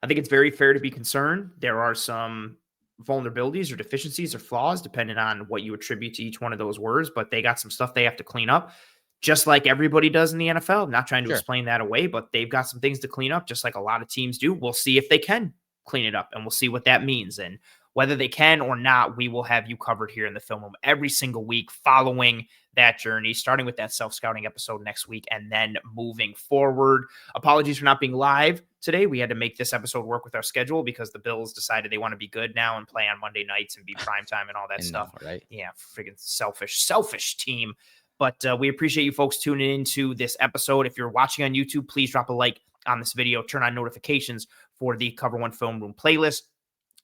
I think it's very fair to be concerned. There are some vulnerabilities or deficiencies or flaws, depending on what you attribute to each one of those words, but they got some stuff they have to clean up, just like everybody does in the NFL. I'm not trying to Sure. explain that away, but they've got some things to clean up, just like a lot of teams do. We'll see if they can clean it up, and we'll see what that means. And whether they can or not, we will have you covered here in the film room every single week following that journey, starting with that self-scouting episode next week and then moving forward. Apologies for not being live today. We had to make this episode work with our schedule because the Bills decided they want to be good now and play on Monday nights and be primetime and all that stuff. Right? Yeah, freaking selfish team. But we appreciate you folks tuning into this episode. If you're watching on YouTube, please drop a like on this video. Turn on notifications for the Cover One Film Room playlist.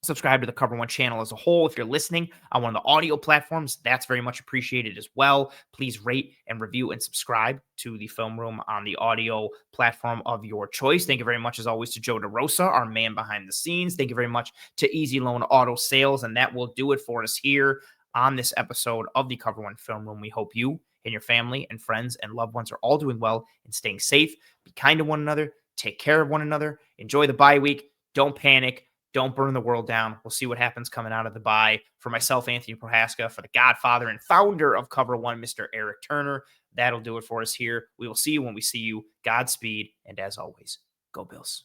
Subscribe to the Cover One channel as a whole. If you're listening on one of the audio platforms, that's very much appreciated as well. Please rate and review and subscribe to the Film Room on the audio platform of your choice. Thank you very much, as always, to Joe DeRosa, our man behind the scenes. Thank you very much to Easy Loan Auto Sales, and that will do it for us here on this episode of the Cover One Film Room. We hope you and your family and friends and loved ones are all doing well and staying safe. Be kind to one another. Take care of one another. Enjoy the bye week. Don't panic. Don't burn the world down. We'll see what happens coming out of the bye. For myself, Anthony Prohaska, for the godfather and founder of Cover One, Mr. Eric Turner, that'll do it for us here. We will see you when we see you. Godspeed. And as always, go Bills.